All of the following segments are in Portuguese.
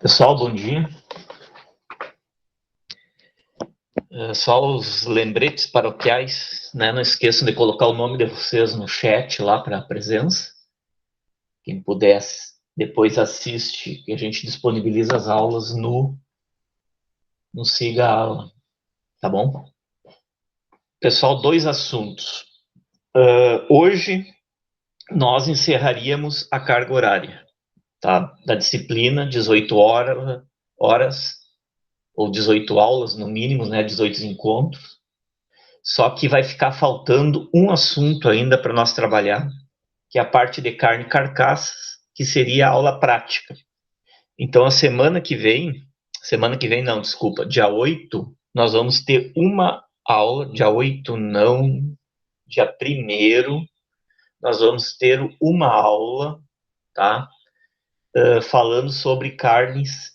Pessoal, bom dia. Só os lembretes paroquiais, né? Não esqueçam de colocar o nome de vocês no chat lá para a presença. Quem puder, depois assiste, que a gente disponibiliza as aulas no Siga a Aula, tá bom? Pessoal, dois assuntos. Hoje, nós encerraríamos a carga horária, tá? Da disciplina, 18 horas ou 18 aulas, no mínimo, né? 18 encontros. Só que vai ficar faltando um assunto ainda para nós trabalhar, que é a parte de carne e carcaças, que seria a aula prática. Então, dia 8, nós vamos ter uma aula, dia 8 não, dia 1º, nós vamos ter uma aula, tá? Falando sobre carnes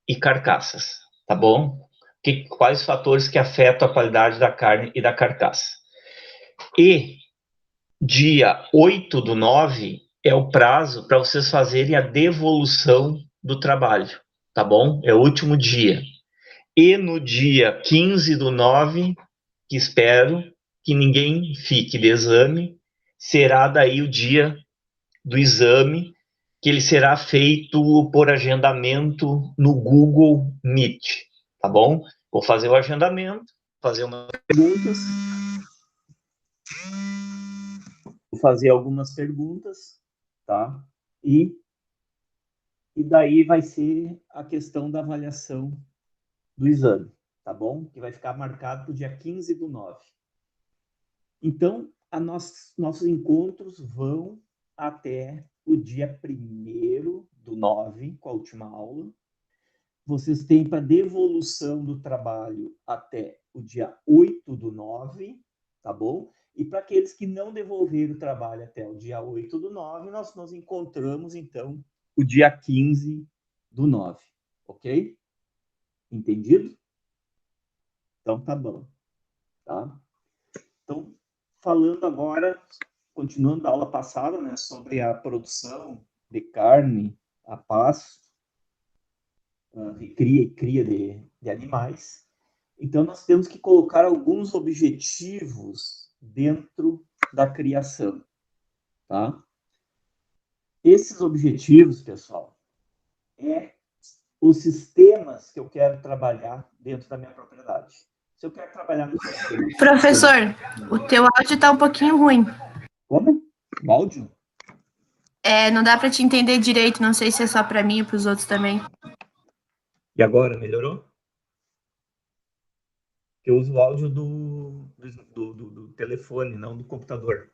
e carcaças, tá bom? Quais fatores que afetam a qualidade da carne e da carcaça. E dia 8/9 é o prazo para vocês fazerem a devolução do trabalho, tá bom? É o último dia. E no dia 15/9, que espero que ninguém fique de exame, será daí o dia do exame, que ele será feito por agendamento no Google Meet, tá bom? Vou fazer o agendamento, fazer umas perguntas. Vou fazer algumas perguntas, tá? E daí vai ser a questão da avaliação do exame, tá bom? Que vai ficar marcado para o dia 15/9. Então, nossos encontros vão até o dia 1º/9, com a última aula. Vocês têm para devolução do trabalho até o dia 8/9, tá bom? E para aqueles que não devolveram o trabalho até o dia 8/9, nós nos encontramos, então, o dia 15/9, ok? Entendido? Então, tá bom. Tá? Então, falando agora, continuando a aula passada, né, sobre a produção de carne a pasto, cria de animais. Então, nós temos que colocar alguns objetivos dentro da criação, tá? Esses objetivos, pessoal, os sistemas que eu quero trabalhar dentro da minha propriedade. Se eu quero trabalhar no sistema... Professor, o teu áudio está um pouquinho ruim. Como? O áudio? Não dá para te entender direito, não sei se é só para mim ou para os outros também. E agora, melhorou? Eu uso o áudio do telefone, não do computador.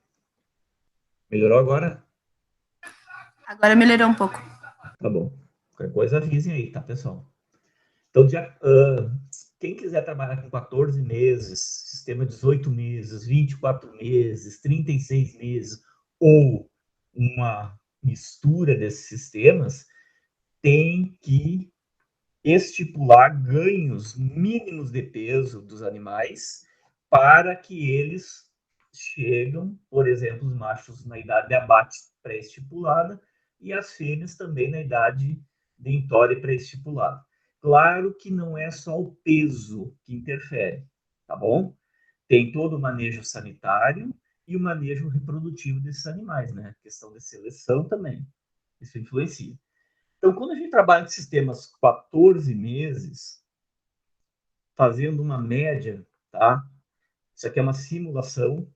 Melhorou agora? Agora melhorou um pouco. Tá bom. Qualquer coisa avisem aí, tá, pessoal? Então, quem quiser trabalhar com 14 meses, sistema 18 meses, 24 meses, 36 meses, ou uma mistura desses sistemas, tem que estipular ganhos mínimos de peso dos animais para que eles chegam, por exemplo, os machos na idade de abate pré-estipulada e as fêmeas também na idade de entore pré-estipulada. Claro que não é só o peso que interfere, tá bom? Tem todo o manejo sanitário e o manejo reprodutivo desses animais, né? A questão de seleção também, isso influencia. Então, quando a gente trabalha em sistemas 14 meses, fazendo uma média, tá? Isso aqui é uma simulação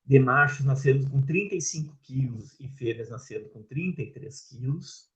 de machos nascendo com 35 quilos e fêmeas nascendo com 33 quilos,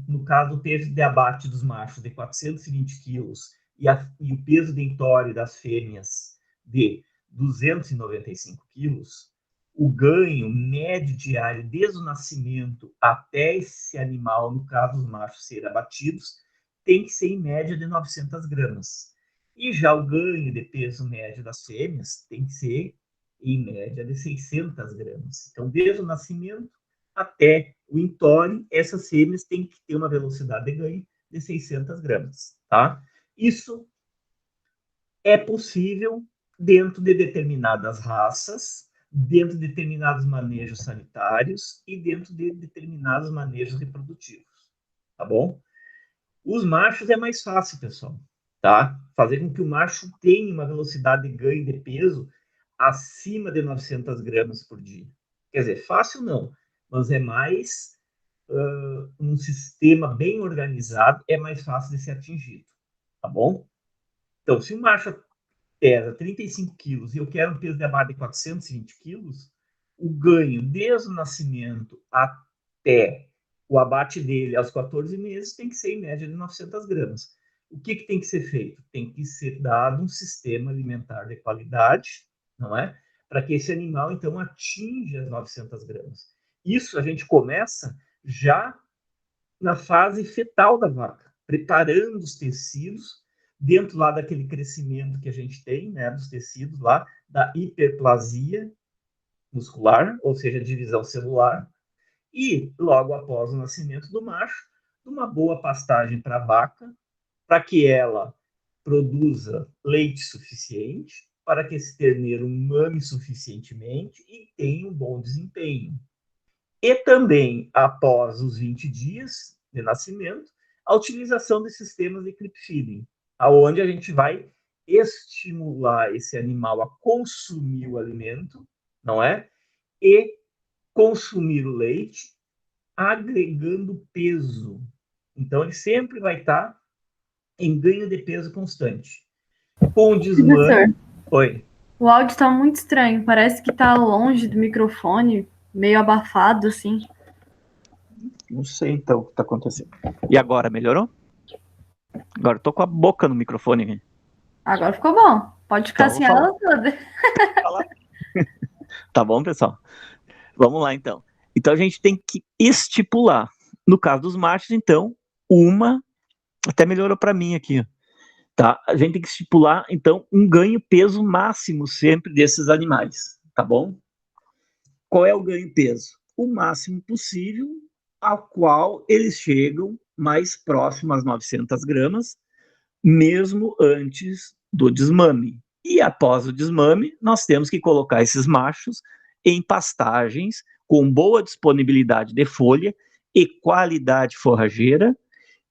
no caso, o peso de abate dos machos de 420 quilos e o peso de entore das fêmeas de 295 quilos, o ganho médio diário desde o nascimento até esse animal, no caso os machos, serem abatidos, tem que ser em média de 900 gramas. E já o ganho de peso médio das fêmeas tem que ser em média de 600 gramas. Então, desde o nascimento até o entore, essas fêmeas têm que ter uma velocidade de ganho de 600 gramas. Tá? Isso é possível dentro de determinadas raças, dentro de determinados manejos sanitários e dentro de determinados manejos reprodutivos. Tá bom? Os machos é mais fácil, pessoal, tá? Fazer com que o macho tenha uma velocidade de ganho de peso acima de 900 gramas por dia. Quer dizer, fácil não, mas é mais um sistema bem organizado, é mais fácil de ser atingido, tá bom? Então, se o macho pesa 35 quilos e eu quero um peso de abate de 420 quilos, o ganho desde o nascimento até o abate dele aos 14 meses tem que ser em média de 900 gramas. O que tem que ser feito? Tem que ser dado um sistema alimentar de qualidade, não é? Para que esse animal, então, atinja as 900 gramas. Isso a gente começa já na fase fetal da vaca, preparando os tecidos dentro lá daquele crescimento que a gente tem, né, dos tecidos lá, da hiperplasia muscular, ou seja, divisão celular, e logo após o nascimento do macho, uma boa pastagem para a vaca, para que ela produza leite suficiente, para que esse terneiro mame suficientemente e tenha um bom desempenho. E também, após os 20 dias de nascimento, a utilização de sistemas de clip feeding, aonde a gente vai estimular esse animal a consumir o alimento, não é? E consumir o leite, agregando peso. Então, ele sempre vai estar em ganho de peso constante. Com o desmame... Oi. O áudio está muito estranho, parece que está longe do microfone, meio abafado, assim. Não sei, então, o que está acontecendo. E agora, melhorou? Agora, eu tô com a boca no microfone aqui. Agora ficou bom. Pode ficar Então, assim ela toda. Tá bom, pessoal? Vamos lá, então. Então, a gente tem que estipular. No caso dos machos, então, até melhorou para mim aqui, tá? A gente tem que estipular, então, um ganho-peso máximo sempre desses animais, tá bom? Qual é o ganho-peso? O máximo possível, ao qual eles chegam mais próximo às 900 gramas, mesmo antes do desmame. E após o desmame, nós temos que colocar esses machos em pastagens com boa disponibilidade de folha e qualidade forrageira,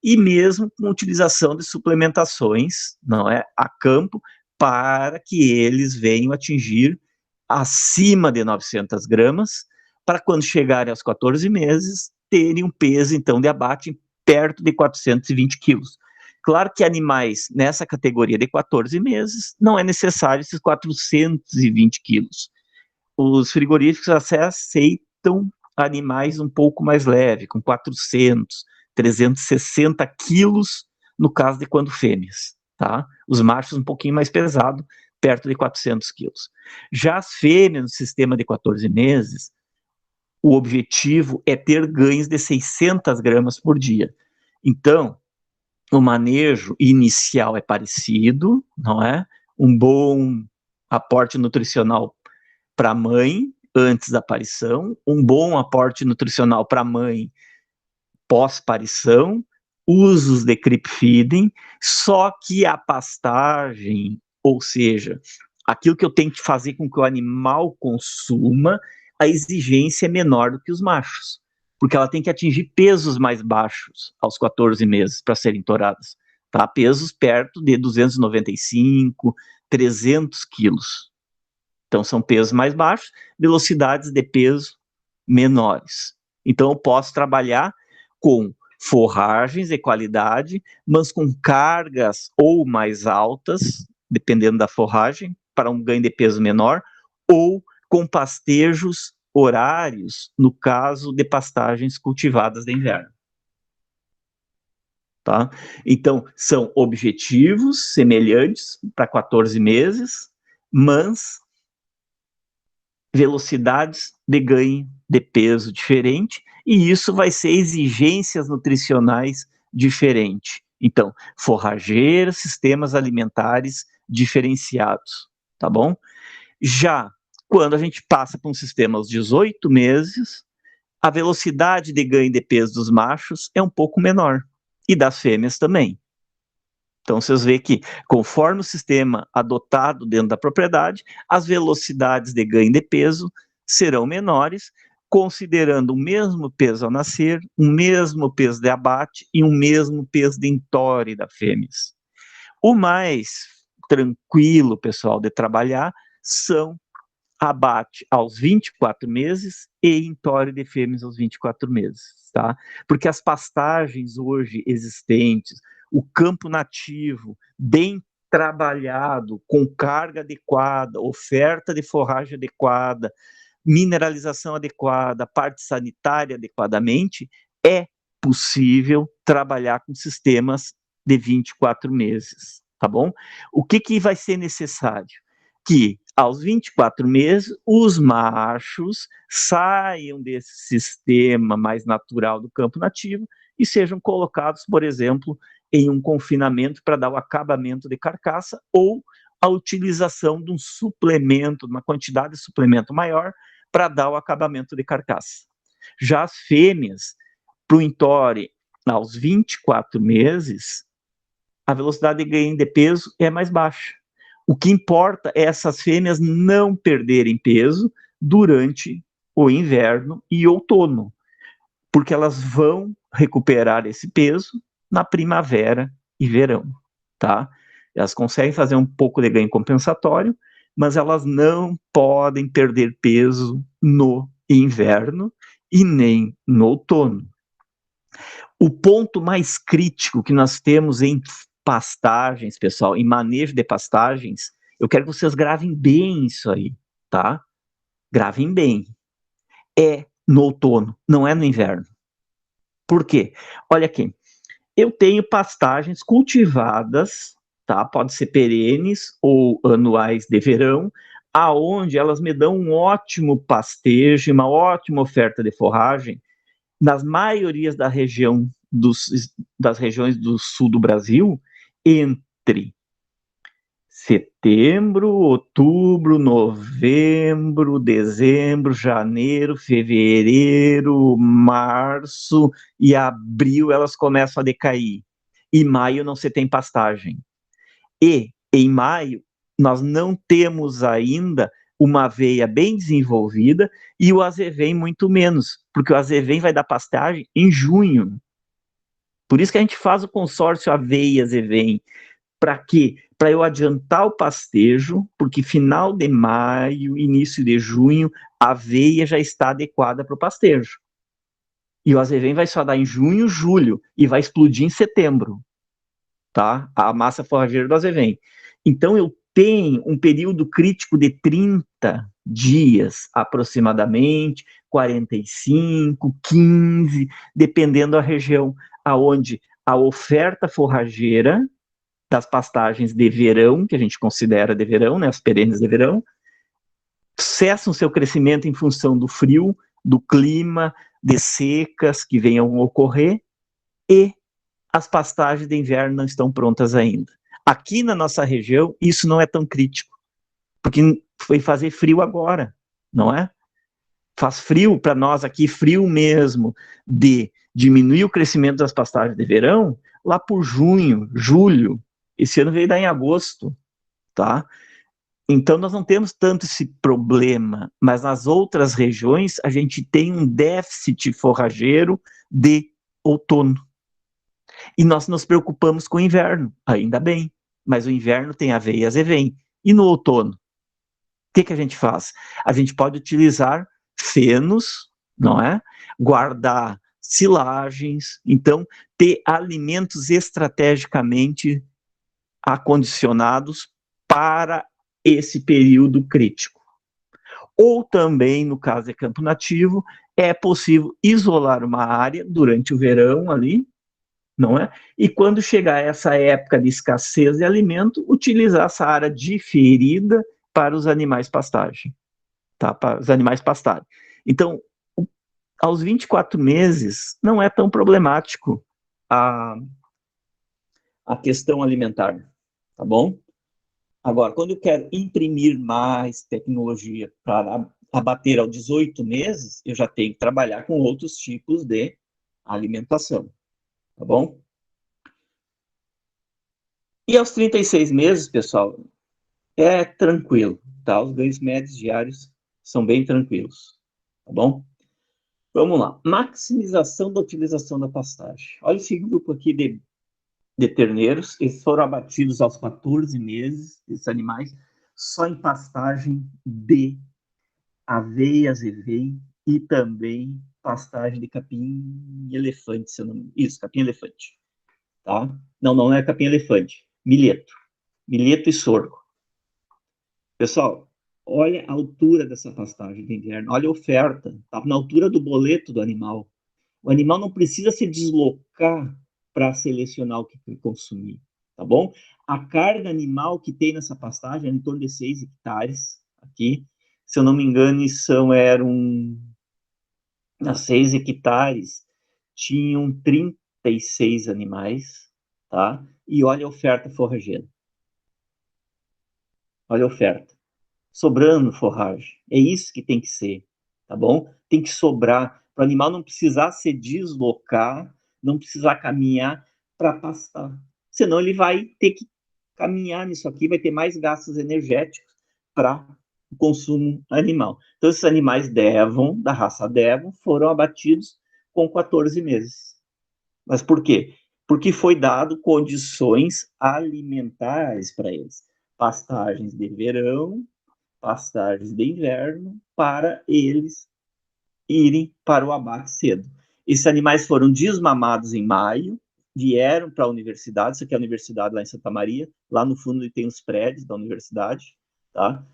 e mesmo com utilização de suplementações, não é, a campo, para que eles venham atingir acima de 900 gramas, para quando chegarem aos 14 meses, terem um peso, então, de abate perto de 420 quilos. Claro que animais nessa categoria de 14 meses, não é necessário esses 420 quilos. Os frigoríficos até aceitam animais um pouco mais leves, com 400, 360 quilos, no caso de quando fêmeas, tá? Os machos um pouquinho mais pesado, perto de 400 quilos. Já as fêmeas no sistema de 14 meses, o objetivo é ter ganhos de 600 gramas por dia. Então, o manejo inicial é parecido, não é? Um bom aporte nutricional para a mãe antes da parição, um bom aporte nutricional para a mãe pós-parição, usos de creep feeding, só que a pastagem, ou seja, aquilo que eu tenho que fazer com que o animal consuma, a exigência é menor do que os machos, porque ela tem que atingir pesos mais baixos aos 14 meses para serem touradas, tá? Pesos perto de 295, 300 quilos. Então, são pesos mais baixos, velocidades de peso menores. Então, eu posso trabalhar com forragens de qualidade, mas com cargas ou mais altas, dependendo da forragem, para um ganho de peso menor, ou com pastejos horários, no caso de pastagens cultivadas de inverno. Tá? Então, são objetivos semelhantes para 14 meses, mas velocidades de ganho de peso diferente, e isso vai ser exigências nutricionais diferentes. Então, forrageira, sistemas alimentares diferenciados, tá bom? Já quando a gente passa para um sistema aos 18 meses, a velocidade de ganho de peso dos machos é um pouco menor, e das fêmeas também. Então, vocês veem que, conforme o sistema adotado dentro da propriedade, as velocidades de ganho de peso serão menores, considerando o mesmo peso ao nascer, o mesmo peso de abate e o mesmo peso de entore da fêmeas. O mais tranquilo, pessoal, de trabalhar são abate aos 24 meses e entore de fêmeas aos 24 meses, tá? Porque as pastagens hoje existentes, o campo nativo, bem trabalhado, com carga adequada, oferta de forragem adequada, mineralização adequada, parte sanitária adequadamente, é possível trabalhar com sistemas de 24 meses, tá bom? O que vai ser necessário? Que aos 24 meses, os machos saiam desse sistema mais natural do campo nativo e sejam colocados, por exemplo, em um confinamento para dar o acabamento de carcaça ou a utilização de um suplemento, de uma quantidade de suplemento maior para dar o acabamento de carcaça. Já as fêmeas, para o entore, aos 24 meses, a velocidade de ganho de peso é mais baixa. O que importa é essas fêmeas não perderem peso durante o inverno e outono, porque elas vão recuperar esse peso na primavera e verão, tá? Elas conseguem fazer um pouco de ganho compensatório, mas elas não podem perder peso no inverno e nem no outono. O ponto mais crítico que nós temos em pastagens, pessoal, em manejo de pastagens, eu quero que vocês gravem bem isso aí, tá? Gravem bem. É no outono, não é no inverno. Por quê? Olha aqui, eu tenho pastagens cultivadas, tá? Pode ser perenes ou anuais de verão, aonde elas me dão um ótimo pastejo, uma ótima oferta de forragem, nas maiorias das regiões do sul do Brasil, entre setembro, outubro, novembro, dezembro, janeiro, fevereiro, março e abril elas começam a decair. E maio não se tem pastagem. E em maio nós não temos ainda uma aveia bem desenvolvida e o azevém muito menos, porque o azevém vai dar pastagem em junho. Por isso que a gente faz o consórcio aveia-azevém. Para quê? Para eu adiantar o pastejo, porque final de maio, início de junho, a aveia já está adequada para o pastejo. E o azevém vai só dar em junho, julho, e vai explodir em setembro, tá? A massa forrageira do azevém. Então, eu tenho um período crítico de 30 dias, aproximadamente, 45, 15, dependendo da região, aonde a oferta forrageira das pastagens de verão, que a gente considera de verão, né, as perenes de verão, cessam seu crescimento em função do frio, do clima, de secas que venham a ocorrer, e as pastagens de inverno não estão prontas ainda. Aqui na nossa região, isso não é tão crítico, porque foi fazer frio agora, não é? Faz frio para nós aqui, frio mesmo, de diminuir o crescimento das pastagens de verão, lá por junho, julho. Esse ano veio dar em agosto, tá? Então nós não temos tanto esse problema, mas nas outras regiões a gente tem um déficit forrageiro de outono. E nós nos preocupamos com o inverno, ainda bem, mas o inverno tem aveia e azevém. E no outono? O que a gente faz? A gente pode utilizar fenos, não é? Guardar silagens, então ter alimentos estrategicamente acondicionados para esse período crítico. Ou também, no caso de campo nativo, é possível isolar uma área durante o verão ali, não é? E quando chegar essa época de escassez de alimento, utilizar essa área diferida para os animais pastagem, tá? Para os animais pastarem. Então, aos 24 meses, não é tão problemático a questão alimentar, tá bom? Agora, quando eu quero imprimir mais tecnologia para abater aos 18 meses, eu já tenho que trabalhar com outros tipos de alimentação, tá bom? E aos 36 meses, pessoal, é tranquilo, tá? Os ganhos médios diários são bem tranquilos, tá bom? Vamos lá. Maximização da utilização da pastagem. Olha esse grupo aqui de terneiros. Eles foram abatidos aos 14 meses, esses animais, só em pastagem de aveia, azevém e também pastagem de capim-elefante, se eu não me engano. Isso, capim-elefante. Tá? Não é capim-elefante. Milheto. Milheto e sorgo. Pessoal, olha a altura dessa pastagem de inverno. Olha a oferta. Está na altura do boleto do animal. O animal não precisa se deslocar para selecionar o que ele consumir. Tá bom? A carga animal que tem nessa pastagem é em torno de 6 hectares. Aqui, se eu não me engano, eram 6 hectares, tinham 36 animais, tá? E olha a oferta forrageira. Olha a oferta. Sobrando forragem. É isso que tem que ser, tá bom? Tem que sobrar, para o animal não precisar se deslocar, não precisar caminhar para pastar. Senão ele vai ter que caminhar nisso aqui, vai ter mais gastos energéticos para o consumo animal. Então, esses animais Devon, da raça Devon, foram abatidos com 14 meses. Mas por quê? Porque foi dado condições alimentares para eles. Pastagens de verão, pastagens de inverno, para eles irem para o abate cedo. Esses animais foram desmamados em maio, vieram para a universidade, isso aqui é a universidade lá em Santa Maria, lá no fundo tem os prédios da universidade, tá?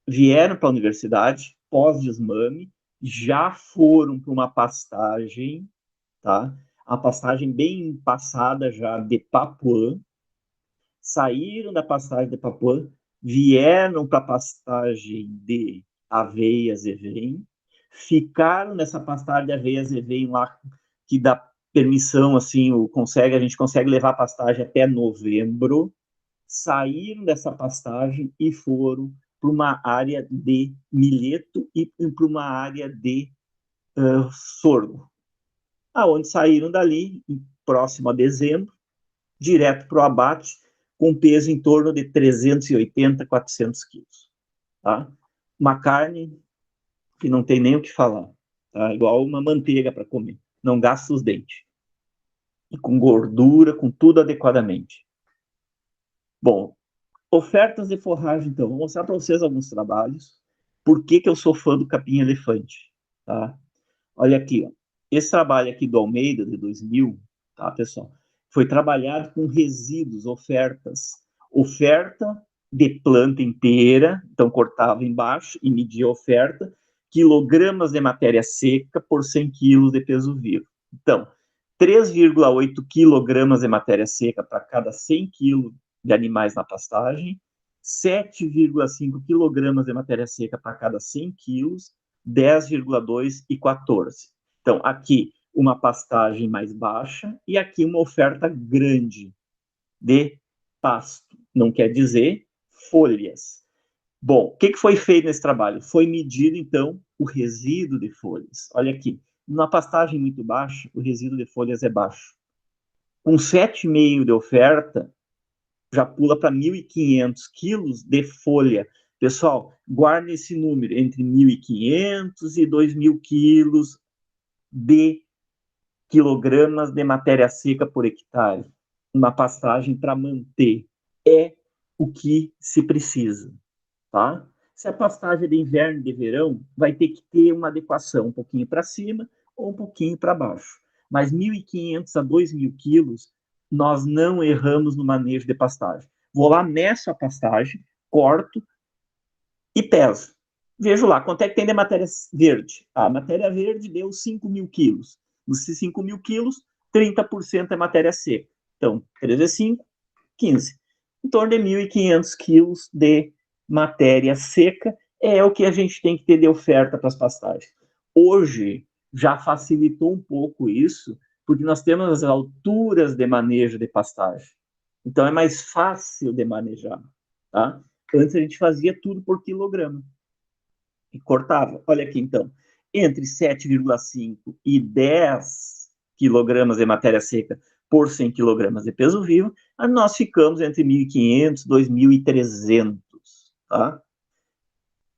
Vieram para a universidade, pós-desmame, já foram para uma pastagem, tá? A pastagem bem passada já de Papuã, saíram da pastagem de Papuã, vieram para a pastagem de aveia, azevém, ficaram nessa pastagem de aveia, azevém lá, que dá permissão, assim, a gente consegue levar a pastagem até novembro, saíram dessa pastagem e foram para uma área de milheto e para uma área de sorgo. Aonde saíram dali, próximo a dezembro, direto para o abate, com peso em torno de 380, 400 quilos. Tá? Uma carne que não tem nem o que falar. Tá? Igual uma manteiga para comer. Não gasta os dentes. E com gordura, com tudo adequadamente. Bom, ofertas de forragem, então. Vou mostrar para vocês alguns trabalhos. Por que eu sou fã do capim-elefante? Tá? Olha aqui, ó. Esse trabalho aqui do Almeida, de 2000, tá, pessoal? Foi trabalhado com resíduos, oferta de planta inteira, então cortava embaixo e media a oferta, quilogramas de matéria seca por 100 quilos de peso vivo. Então, 3,8 quilogramas de matéria seca para cada 100 quilos de animais na pastagem, 7,5 quilogramas de matéria seca para cada 100 quilos, 10,2 e 14. Então, aqui uma pastagem mais baixa e aqui uma oferta grande de pasto. Não quer dizer folhas. Bom, o que foi feito nesse trabalho? Foi medido, então, o resíduo de folhas. Olha aqui, numa pastagem muito baixa, o resíduo de folhas é baixo. Com 7,5 de oferta, já pula para 1.500 quilos de folha. Pessoal, guarde esse número, entre 1.500 e 2.000 quilos de quilogramas de matéria seca por hectare. Uma pastagem para manter é o que se precisa, tá? Se a pastagem é de inverno e de verão, vai ter que ter uma adequação um pouquinho para cima ou um pouquinho para baixo. Mas 1.500 a 2.000 quilos, nós não erramos no manejo de pastagem. Vou lá, meço a pastagem, corto e peso. Vejo lá, quanto é que tem de matéria verde? A matéria verde deu 5.000 quilos. Nesses 5.000 quilos, 30% é matéria seca. Então, 3 vezes 5, 15. Em torno de 1.500 quilos de matéria seca é o que a gente tem que ter de oferta para as pastagens. Hoje, já facilitou um pouco isso, porque nós temos as alturas de manejo de pastagem. Então, é mais fácil de manejar. Tá? Antes, a gente fazia tudo por quilograma. E cortava. Olha aqui, então. Entre 7,5 e 10 quilogramas de matéria seca por 100 quilogramas de peso vivo, nós ficamos entre 1.500 e 2.300. Tá?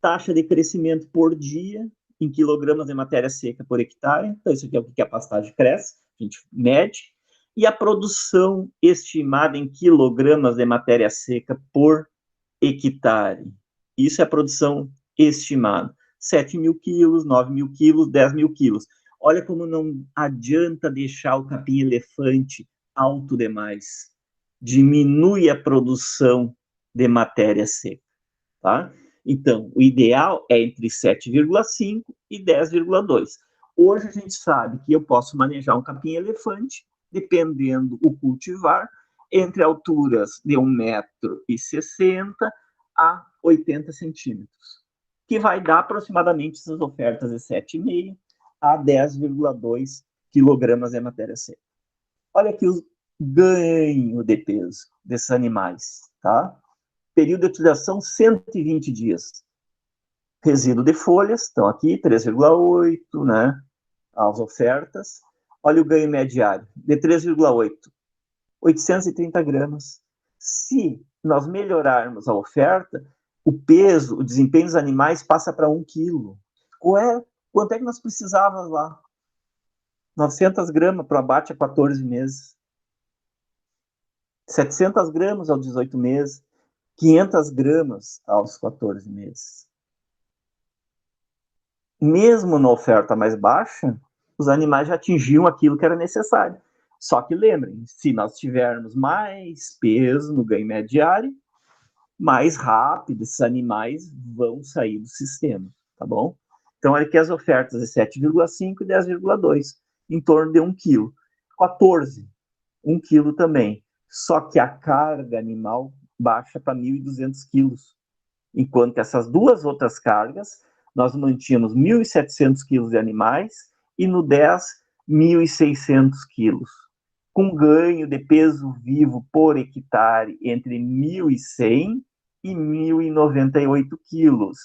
Taxa de crescimento por dia, em quilogramas de matéria seca por hectare. Então, isso aqui é o que a pastagem cresce, a gente mede. E a produção estimada em quilogramas de matéria seca por hectare. Isso é a produção estimada. 7.000 quilos, 9.000 quilos, 10.000 quilos. Olha como não adianta deixar o capim-elefante alto demais. Diminui a produção de matéria seca, tá? Então, o ideal é entre 7,5 e 10,2. Hoje a gente sabe que eu posso manejar um capim-elefante, dependendo do cultivar, entre alturas de 1,60 m a 80 centímetros, que vai dar aproximadamente essas ofertas de 7,5 a 10,2 quilogramas de matéria seca. Olha aqui o ganho de peso desses animais, tá? Período de utilização, 120 dias. Resíduo de folhas, estão aqui, 3,8, né? As ofertas. Olha o ganho mediário, de 3,8, 830 gramas. Se nós melhorarmos a oferta, o peso, o desempenho dos animais passa para 1 quilo. Quanto é que nós precisávamos lá? 900 gramas para o abate a 14 meses. 700 gramas aos 18 meses. 500 gramas aos 14 meses. Mesmo na oferta mais baixa, os animais já atingiam aquilo que era necessário. Só que lembrem, se nós tivermos mais peso no ganho médio diário, mais rápido esses animais vão sair do sistema, tá bom? Então, olha aqui as ofertas de 7,5 e 10,2, em torno de 1 quilo. 14, 1 quilo também. Só que a carga animal baixa para 1.200 quilos. Enquanto que essas duas outras cargas, nós mantínhamos 1.700 quilos de animais e no 10, 1.600 quilos. Com ganho de peso vivo por hectare entre 1.100 e 1.098 quilos.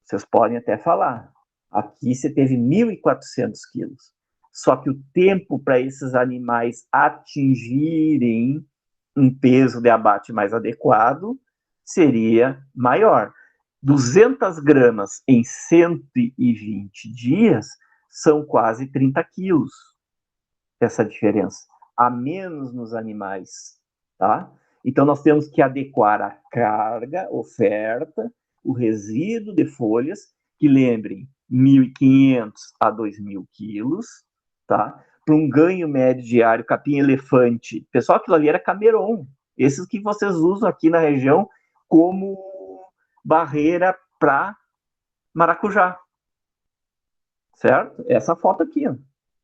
Vocês podem até falar, aqui você teve 1.400 quilos. Só que o tempo para esses animais atingirem um peso de abate mais adequado seria maior. 200 gramas em 120 dias são quase 30 quilos. Essa diferença. A menos nos animais, tá? Então, nós temos que adequar a carga, oferta, o resíduo de folhas, que lembrem, 1.500 a 2.000 quilos, tá? Para um ganho médio diário, capim-elefante. Pessoal, aquilo ali era Cameron. Esses que vocês usam aqui na região como barreira para maracujá. Certo? Essa foto aqui, ó.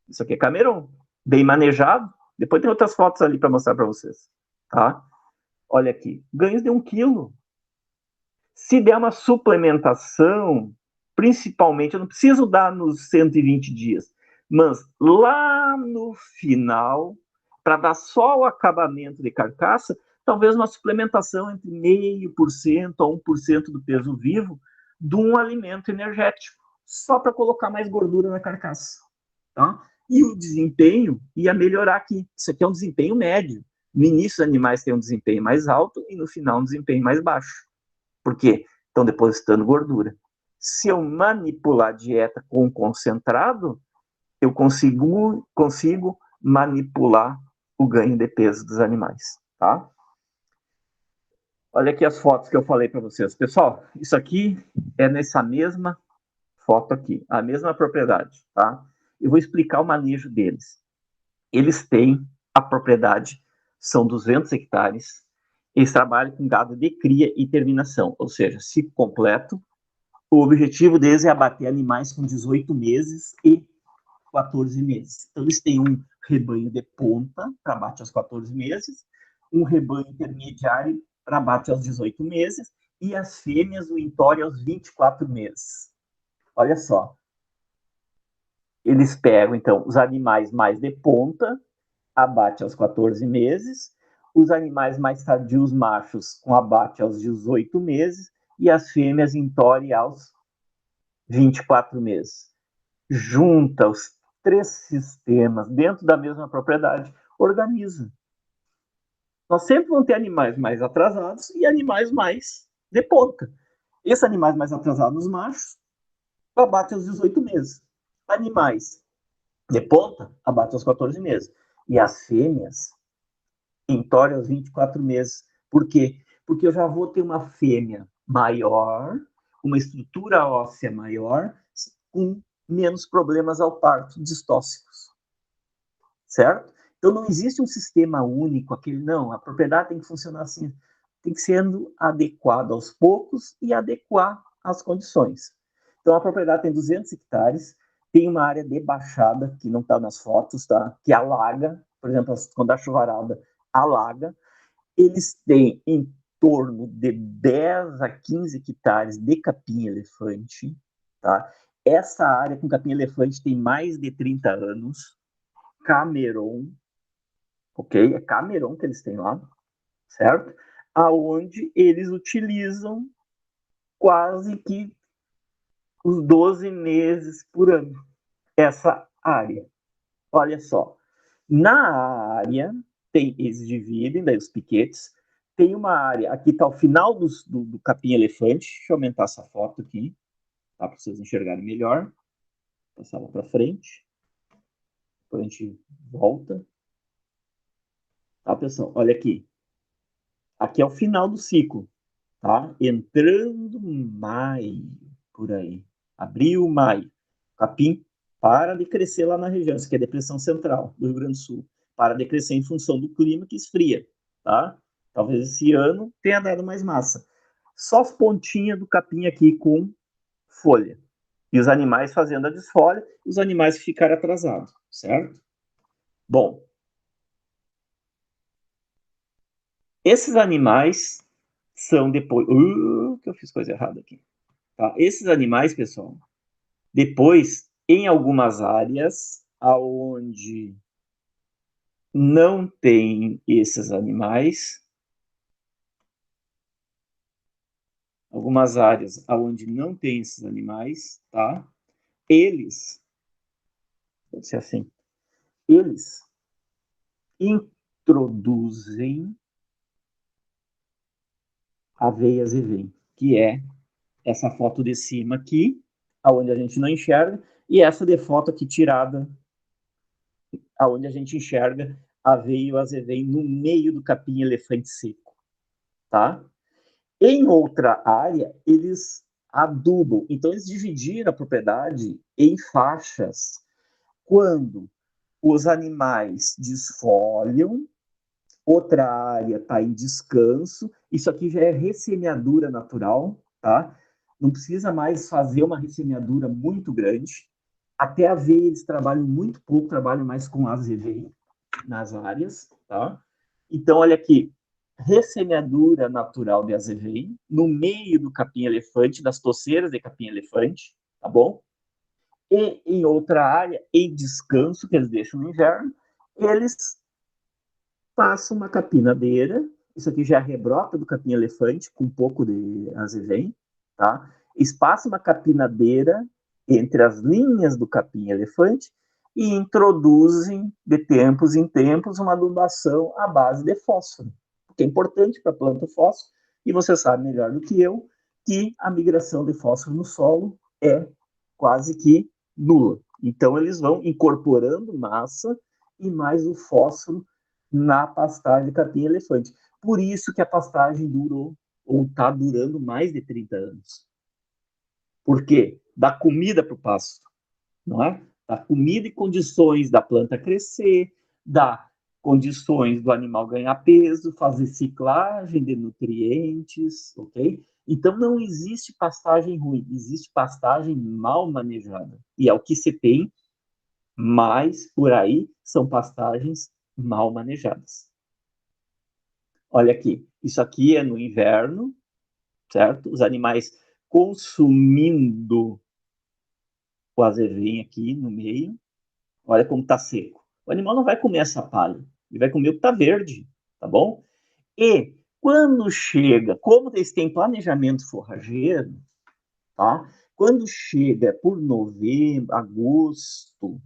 Isso aqui é Cameron. Bem manejado. Depois tem outras fotos ali para mostrar para vocês. Tá? Olha aqui. Ganhos de 1 quilo. Se der uma suplementação, principalmente, eu não preciso dar nos 120 dias, mas lá no final, para dar só o acabamento de carcaça, talvez uma suplementação entre 0,5% a 1% do peso vivo de um alimento energético, só para colocar mais gordura na carcaça. Tá? E o desempenho ia melhorar aqui. Isso aqui é um desempenho médio. No início, os animais têm um desempenho mais alto e no final, um desempenho mais baixo. Por quê? Estão depositando gordura. Se eu manipular a dieta com concentrado, eu consigo manipular o ganho de peso dos animais. Tá? Olha aqui as fotos que eu falei para vocês. Pessoal, isso aqui é nessa mesma foto aqui, a mesma propriedade, tá? Eu vou explicar o manejo deles. Eles têm a propriedade, são 200 hectares, eles trabalham com gado de cria e terminação, ou seja, ciclo completo. O objetivo deles é abater animais com 18 meses e 14 meses. Então, eles têm um rebanho de ponta, para abate aos 14 meses, um rebanho intermediário, para abate aos 18 meses, e as fêmeas, o entore, aos 24 meses. Olha só. Eles pegam, então, os animais mais de ponta, abate aos 14 meses, os animais mais tardios machos com abate aos 18 meses, e as fêmeas entore aos 24 meses. Junta os 3 sistemas dentro da mesma propriedade, organiza. Nós sempre vamos ter animais mais atrasados e animais mais de ponta. Esses animais mais atrasados, os machos, abate aos 18 meses. Animais de ponta, abate aos 14 meses. E as fêmeas, em tora aos 24 meses. Por quê? Porque eu já vou ter uma fêmea maior, uma estrutura óssea maior, com menos problemas ao parto distóxicos. Certo? Então não existe um sistema único, aquele não, a propriedade tem que funcionar assim, tem que sendo adequado aos poucos e adequar às condições. Então a propriedade tem 200 hectares, tem uma área de baixada, que não está nas fotos, tá? Que alaga, por exemplo, quando dá chuvarada, alaga. Eles têm em torno de 10 a 15 hectares de capim-elefante, tá? Essa área com capim-elefante tem mais de 30 anos, Cameron, ok? É Cameron que eles têm lá, certo? Aonde eles utilizam quase que os 12 meses por ano, essa área. Olha só, na área, eles dividem, daí os piquetes, tem uma área, aqui está o final do capim-elefante, deixa eu aumentar essa foto aqui, tá, para vocês enxergarem melhor, passar lá para frente, depois a gente volta. Tá, pessoal? Olha aqui. Aqui é o final do ciclo, tá? Entrando maio, por aí. Abril, maio. Capim para de crescer lá na região, isso aqui é a depressão central do Rio Grande do Sul. Para de crescer em função do clima que esfria, tá? Talvez esse ano tenha dado mais massa. Só as pontinhas do capim aqui com folha. E os animais fazendo a desfolha, os animais que ficaram atrasados, certo? Bom, esses animais são depois... que eu fiz coisa errada aqui. Tá? Esses animais, pessoal, depois, em algumas áreas onde não tem esses animais, algumas áreas onde não tem esses animais, tá? Eles, pode ser assim, eles introduzem aveias e vem, que é essa foto de cima aqui, aonde a gente não enxerga, e essa de foto aqui tirada, aonde a gente enxerga aveia e o azevém no meio do capim-elefante seco, tá? Em outra área, eles adubam. Então, eles dividiram a propriedade em faixas. Quando os animais desfolham, outra área está em descanso. Isso aqui já é ressemeadura natural, tá? Não precisa mais fazer uma ressemeadura muito grande. Até a aveia eles trabalham muito pouco, trabalham mais com azevém nas áreas, tá? Então, olha aqui, ressemeadura natural de azevém no meio do capim-elefante, das toceiras de capim-elefante, tá bom? E em outra área, em descanso, que eles deixam no inverno, eles passam uma capinadeira, isso aqui já é a rebrota do capim-elefante, com um pouco de azevém, tá? Eles passam uma capinadeira entre as linhas do capim-elefante e introduzem, de tempos em tempos, uma adubação à base de fósforo, que é importante para a planta o fósforo, e você sabe melhor do que eu que a migração de fósforo no solo é quase que nula. Então, eles vão incorporando massa e mais o fósforo na pastagem de capim-elefante. Por isso que a pastagem durou, ou está durando mais de 30 anos. Por quê? Dá comida para o pasto, não é? Dá comida e condições da planta crescer, dá condições do animal ganhar peso, fazer ciclagem de nutrientes, ok? Então, não existe pastagem ruim, existe pastagem mal manejada. E é o que se tem mais por aí, são pastagens mal manejadas. Olha aqui, isso aqui é no inverno, certo? Os animais consumindo o azevém aqui no meio. Olha como está seco. O animal não vai comer essa palha, ele vai comer o que está verde, tá bom? E quando chega, como eles têm planejamento forrageiro, tá? Quando chega por novembro, agosto,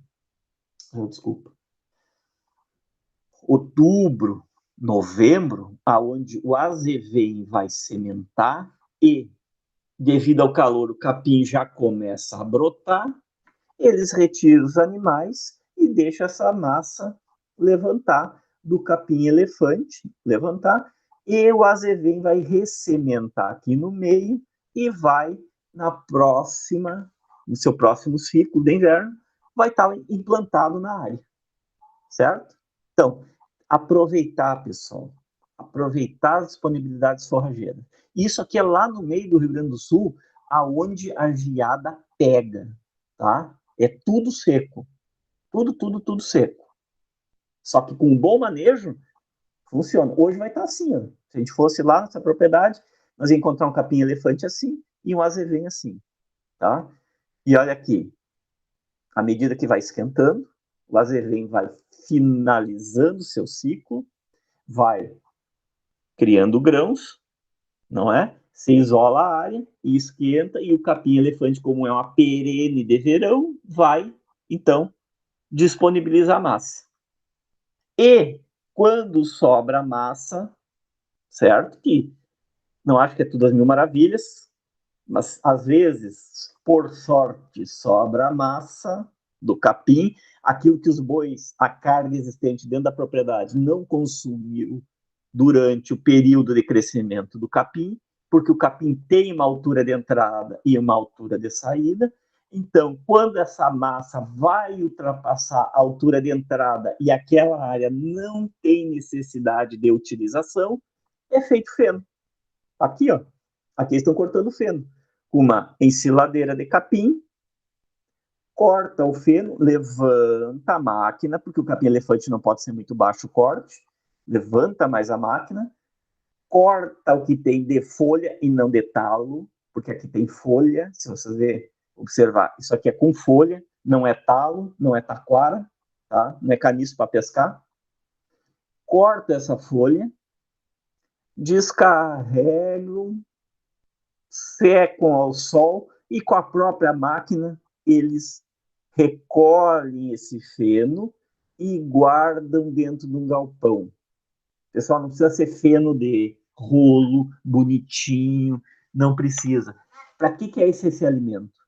desculpa, outubro, novembro, aonde o azevém vai sementar e devido ao calor, o capim já começa a brotar, eles retiram os animais e deixam essa massa levantar do capim elefante, e o azevém vai ressementar aqui no meio e vai no seu próximo ciclo de inverno, vai estar implantado na área, certo? Então, aproveitar, pessoal, aproveitar as disponibilidades forrageiras. Isso aqui é lá no meio do Rio Grande do Sul, aonde a geada pega, tá? É tudo seco, tudo seco. Só que com um bom manejo, funciona. Hoje vai estar assim, ó. Se a gente fosse lá nessa propriedade, nós ia encontrar um capim-elefante assim e um azevém assim, tá? E olha aqui, à medida que vai esquentando, o azevém vai finalizando seu ciclo, vai criando grãos, não é? Se isola a área e esquenta, e o capim-elefante, como é uma perene de verão, vai, então, disponibilizar massa. E quando sobra massa, certo? Que não acho que é tudo as mil maravilhas, mas às vezes, por sorte, sobra massa do capim, aquilo que os bois, a carga existente dentro da propriedade, não consumiu durante o período de crescimento do capim, porque o capim tem uma altura de entrada e uma altura de saída. Então, quando essa massa vai ultrapassar a altura de entrada e aquela área não tem necessidade de utilização, é feito feno. Aqui, ó, aqui estão cortando feno. Uma ensiladeira de capim, corta o feno, levanta a máquina, porque o capim-elefante não pode ser muito baixo o corte, levanta mais a máquina, corta o que tem de folha e não de talo, porque aqui tem folha, se você observar, isso aqui é com folha, não é talo, não é taquara, tá? Não é caniço para pescar. Corta essa folha, descarregam, secam ao sol e com a própria máquina eles recolhem esse feno e guardam dentro de um galpão. Pessoal, não precisa ser feno de rolo, bonitinho, não precisa. Para que é esse alimento?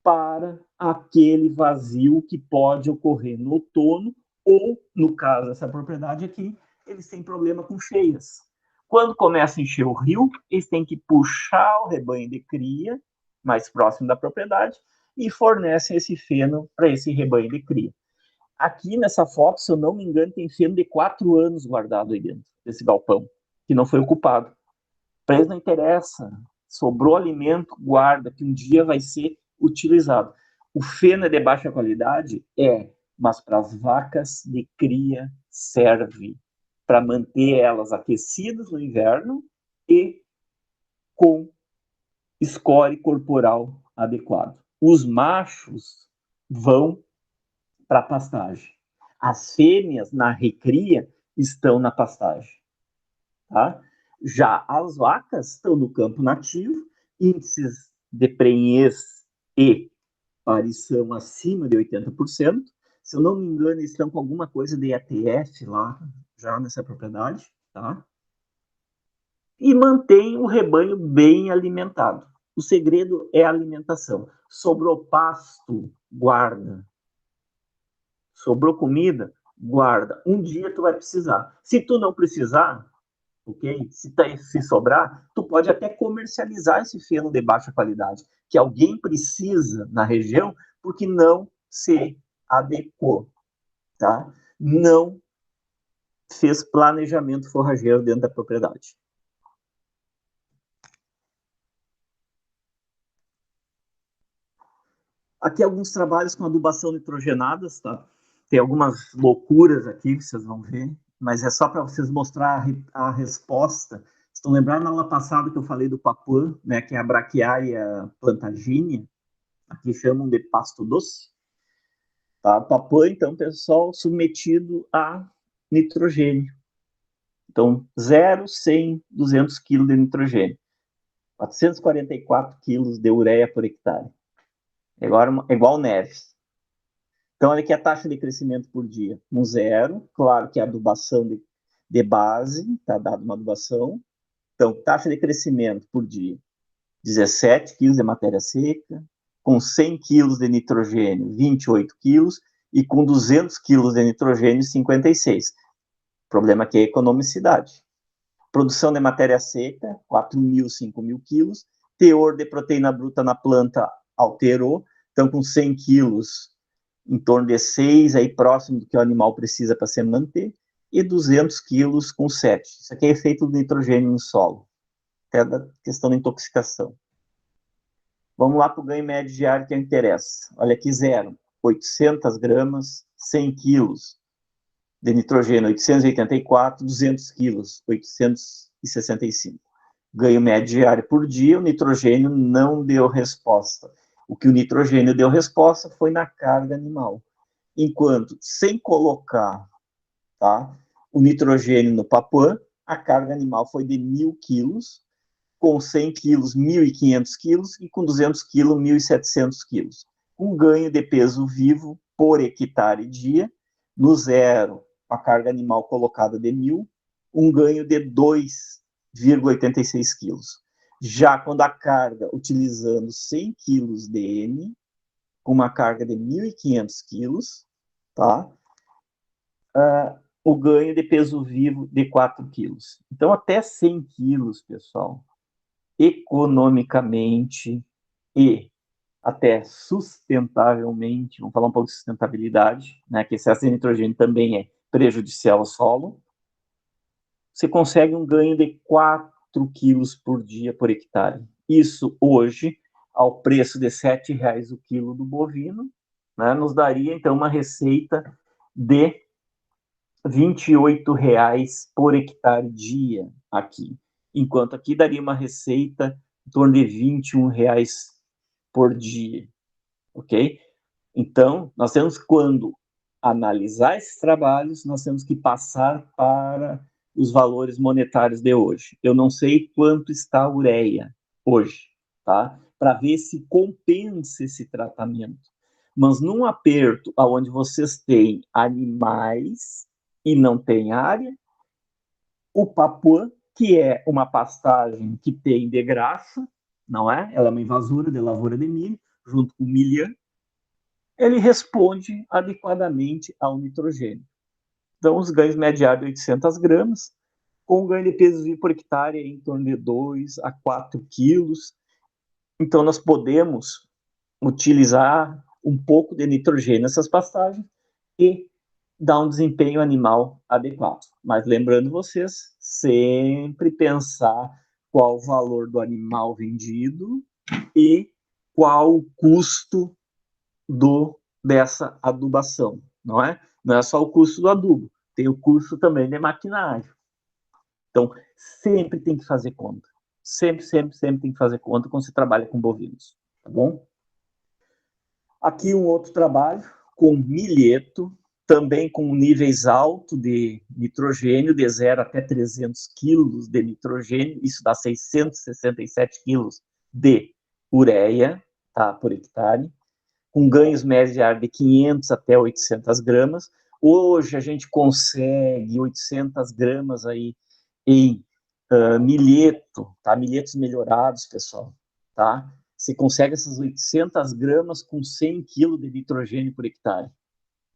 Para aquele vazio que pode ocorrer no outono ou, no caso dessa propriedade aqui, eles têm problema com cheias. Quando começa a encher o rio, eles têm que puxar o rebanho de cria mais próximo da propriedade e fornecem esse feno para esse rebanho de cria. Aqui nessa foto, se eu não me engano, tem feno de 4 anos guardado aí dentro desse galpão, que não foi ocupado. Para eles não interessa, sobrou alimento, guarda, que um dia vai ser utilizado. O feno é de baixa qualidade? É, mas para as vacas de cria serve para manter elas aquecidas no inverno e com score corporal adequado. Os machos vão para a pastagem. As fêmeas, na recria, estão na pastagem. Tá? Já as vacas estão no campo nativo, índices de prenhez e parição acima de 80%. Se eu não me engano, eles estão com alguma coisa de ETF lá, já nessa propriedade. Tá? E mantém o rebanho bem alimentado. O segredo é a alimentação. Sobrou pasto, guarda. Sobrou comida, guarda. Um dia tu vai precisar. Se tu não precisar, ok? Se sobrar, tu pode até comercializar esse feno de baixa qualidade, que alguém precisa na região, porque não se adequou, tá? Não fez planejamento forrageiro dentro da propriedade. Aqui alguns trabalhos com adubação nitrogenadas, tá? Tem algumas loucuras aqui, vocês vão ver, mas é só para vocês mostrar a resposta. Estão lembrando na aula passada que eu falei do papuã, né, que é a Braquiária plantagínea, aqui chamam de pasto doce. Tá? Papuã, então, pessoal, submetido a nitrogênio. Então, 0, 100, 200 kg de nitrogênio. 444 kg de ureia por hectare. É igual Neves. Então, olha aqui a taxa de crescimento por dia. 0, claro que é a adubação de base, está dado uma adubação. Então, taxa de crescimento por dia, 17 quilos de matéria seca, com 100 quilos de nitrogênio, 28 quilos, e com 200 quilos de nitrogênio, 56. O problema aqui é a economicidade. Produção de matéria seca, 4.000, 5.000 quilos. Teor de proteína bruta na planta alterou. Então, com 100 quilos, em torno de 6, aí próximo do que o animal precisa para se manter. E 200 quilos com 7. Isso aqui é efeito do nitrogênio no solo. Até da questão da intoxicação. Vamos lá para o ganho médio diário que interessa. Olha aqui, 0. 800 gramas, 100 quilos de nitrogênio, 884, 200 quilos, 865. Ganho médio diário por dia, o nitrogênio não deu resposta. O que o nitrogênio deu resposta foi na carga animal. Enquanto, sem colocar, tá, o nitrogênio no Papuã, a carga animal foi de 1.000 quilos, com 100 quilos, 1.500 quilos, e com 200 quilos, 1.700 quilos. Um ganho de peso vivo por hectare dia, no 0, a carga animal colocada de 1.000, um ganho de 2,86 quilos. Já quando a carga, utilizando 100 quilos de N, com uma carga de 1.500 quilos, tá? O ganho de peso vivo de 4 quilos. Então, até 100 quilos, pessoal, economicamente e até sustentavelmente, vamos falar um pouco de sustentabilidade, né, que excesso de nitrogênio também é prejudicial ao solo, você consegue um ganho de 4 quilos por dia por hectare. Isso hoje, ao preço de R$ 7,00 o quilo do bovino, né, nos daria, então, uma receita de R$ 28,00 por hectare dia aqui. Enquanto aqui daria uma receita em torno de R$ 21,00 por dia, ok? Então, nós temos, quando analisar esses trabalhos, nós temos que passar para os valores monetários de hoje. Eu não sei quanto está a ureia hoje, tá? Para ver se compensa esse tratamento. Mas num aperto onde vocês têm animais e não tem área, o Papuã, que é uma pastagem que tem de graça, não é? Ela é uma invasora de lavoura de milho, junto com o milhã, ele responde adequadamente ao nitrogênio. Então, os ganhos mediados de 800 gramas, com um ganho de peso vivo por hectare em torno de 2 a 4 quilos. Então, nós podemos utilizar um pouco de nitrogênio nessas pastagens e dar um desempenho animal adequado. Mas lembrando vocês, sempre pensar qual o valor do animal vendido e qual o custo dessa adubação, não é? Não é só o custo do adubo, tem o custo também de maquinário. Então, sempre tem que fazer conta. Sempre tem que fazer conta quando você trabalha com bovinos, tá bom? Aqui um outro trabalho com milheto, também com níveis altos de nitrogênio, de 0 até 300 quilos de nitrogênio, isso dá 667 quilos de ureia, tá, por hectare, com ganhos médios de 500 até 800 gramas. Hoje a gente consegue 800 gramas aí em milheto, tá? Milhetos melhorados, pessoal, tá? Você consegue essas 800 gramas com 100 kg de nitrogênio por hectare,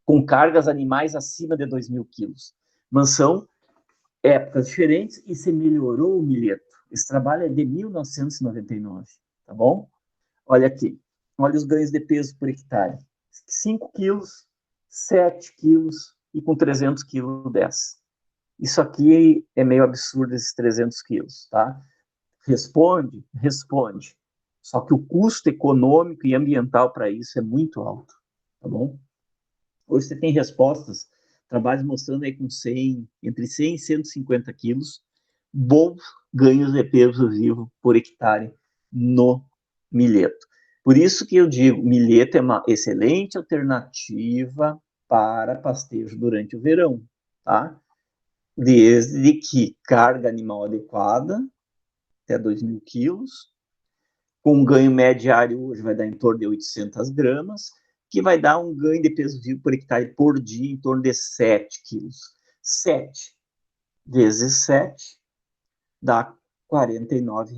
com cargas animais acima de 2.000 quilos. Mas são épocas diferentes e se melhorou o milheto. Esse trabalho é de 1999, tá bom? Olha aqui, olha os ganhos de peso por hectare. 5 quilos, 7 quilos e com 300 quilos 10. Isso aqui é meio absurdo, esses 300 quilos, tá? Responde? Responde. Só que o custo econômico e ambiental para isso é muito alto, tá bom? Hoje você tem respostas, trabalhos mostrando aí com 100, entre 100 e 150 quilos, bons ganhos de peso vivo por hectare no milheto. Por isso que eu digo, milheto é uma excelente alternativa para pastejo durante o verão, tá? Desde que carga animal adequada, até 2.000 quilos, com um ganho médio diário hoje vai dar em torno de 800 gramas, que vai dar um ganho de peso vivo por hectare por dia em torno de 7 quilos. 7 vezes 7 dá R$ 49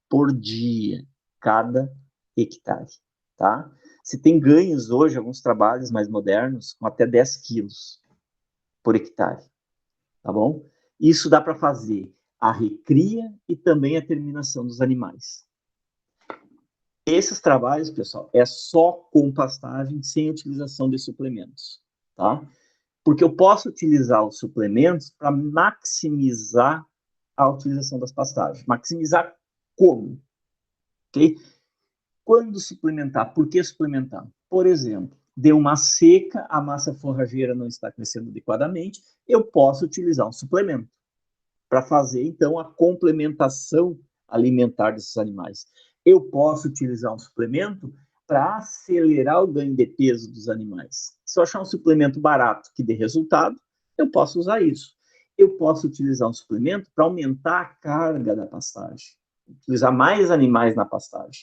por dia, cada hectare, tá? Se tem ganhos hoje, alguns trabalhos mais modernos, com até 10 quilos por hectare, tá bom? Isso dá para fazer a recria e também a terminação dos animais. Esses trabalhos, pessoal, é só com pastagem, sem utilização de suplementos, tá? Porque eu posso utilizar os suplementos para maximizar a utilização das pastagens. Maximizar como? Ok? Quando suplementar? Por que suplementar? Por exemplo, deu uma seca, a massa forrageira não está crescendo adequadamente, eu posso utilizar um suplemento para fazer, então, a complementação alimentar desses animais. Eu posso utilizar um suplemento para acelerar o ganho de peso dos animais. Se eu achar um suplemento barato que dê resultado, eu posso usar isso. Eu posso utilizar um suplemento para aumentar a carga da pastagem, utilizar mais animais na pastagem.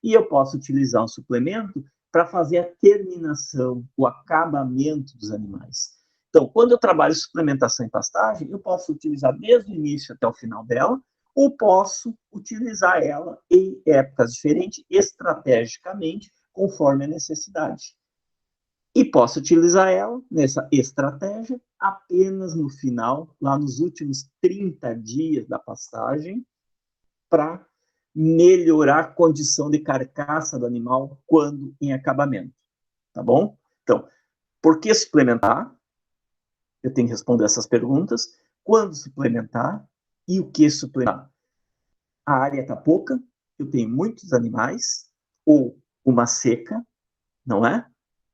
E eu posso utilizar um suplemento para fazer a terminação, o acabamento dos animais. Então, quando eu trabalho suplementação em pastagem, eu posso utilizar desde o início até o final dela, ou posso utilizar ela em épocas diferentes, estrategicamente, conforme a necessidade. E posso utilizar ela, nessa estratégia, apenas no final, lá nos últimos 30 dias da pastagem, para melhorar a condição de carcaça do animal quando em acabamento. Tá bom? Então, por que suplementar? Eu tenho que responder essas perguntas. Quando suplementar e o que suplementar? A área está pouca, eu tenho muitos animais, ou uma seca, não é?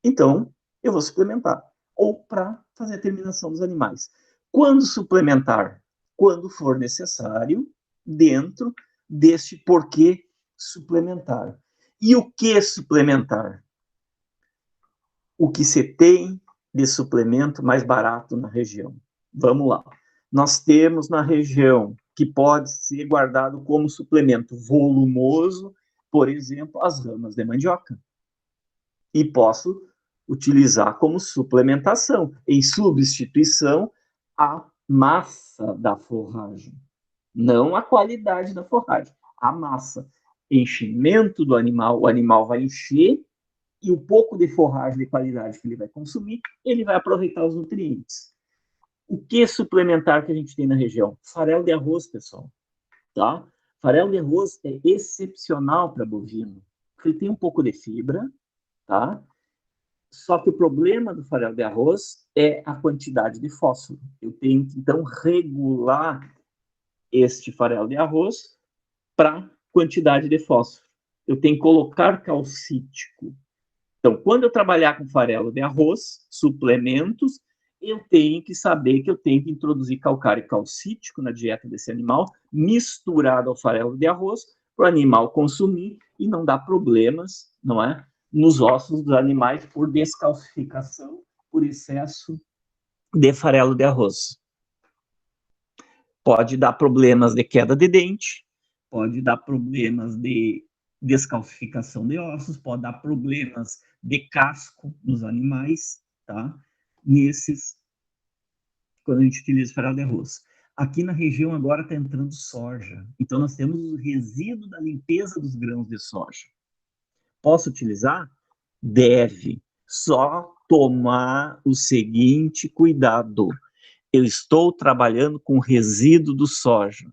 Então, eu vou suplementar. Ou para fazer a terminação dos animais. Quando suplementar? Quando for necessário, dentro deste porquê suplementar. E o que suplementar? O que você tem de suplemento mais barato na região. Vamos lá. Nós temos na região que pode ser guardado como suplemento volumoso, por exemplo, as ramas de mandioca. E posso utilizar como suplementação, em substituição à massa da forragem. Não a qualidade da forragem, a massa. Enchimento do animal, o animal vai encher e o pouco de forragem de qualidade que ele vai consumir, ele vai aproveitar os nutrientes. O que suplementar que a gente tem na região? Farelo de arroz, pessoal. Tá? Farelo de arroz é excepcional para bovino, porque ele tem um pouco de fibra, tá? Só que o problema do farelo de arroz é a quantidade de fósforo. Eu tenho que, então, regular este farelo de arroz para quantidade de fósforo. Eu tenho que colocar calcítico. Então, quando eu trabalhar com farelo de arroz, suplementos, eu tenho que saber que eu tenho que introduzir calcário calcítico na dieta desse animal, misturado ao farelo de arroz, para o animal consumir e não dar problemas, não é? Nos ossos dos animais por descalcificação, por excesso de farelo de arroz. Pode dar problemas de queda de dente, pode dar problemas de descalcificação de ossos, pode dar problemas de casco nos animais, tá? Quando a gente utiliza farelo de arroz. Aqui na região agora está entrando soja, então nós temos o resíduo da limpeza dos grãos de soja. Posso utilizar? Deve. Só tomar o seguinte cuidado. Eu estou trabalhando com resíduo do soja,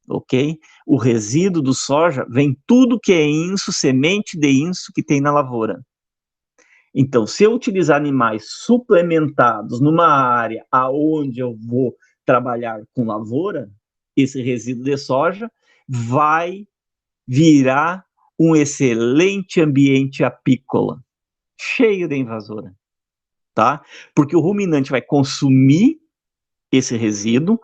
ok? O resíduo do soja vem tudo que é inso, semente de inso que tem na lavoura. Então, se eu utilizar animais suplementados numa área aonde eu vou trabalhar com lavoura, esse resíduo de soja vai virar um excelente ambiente apícola, cheio de invasora, tá? Porque o ruminante vai consumir esse resíduo,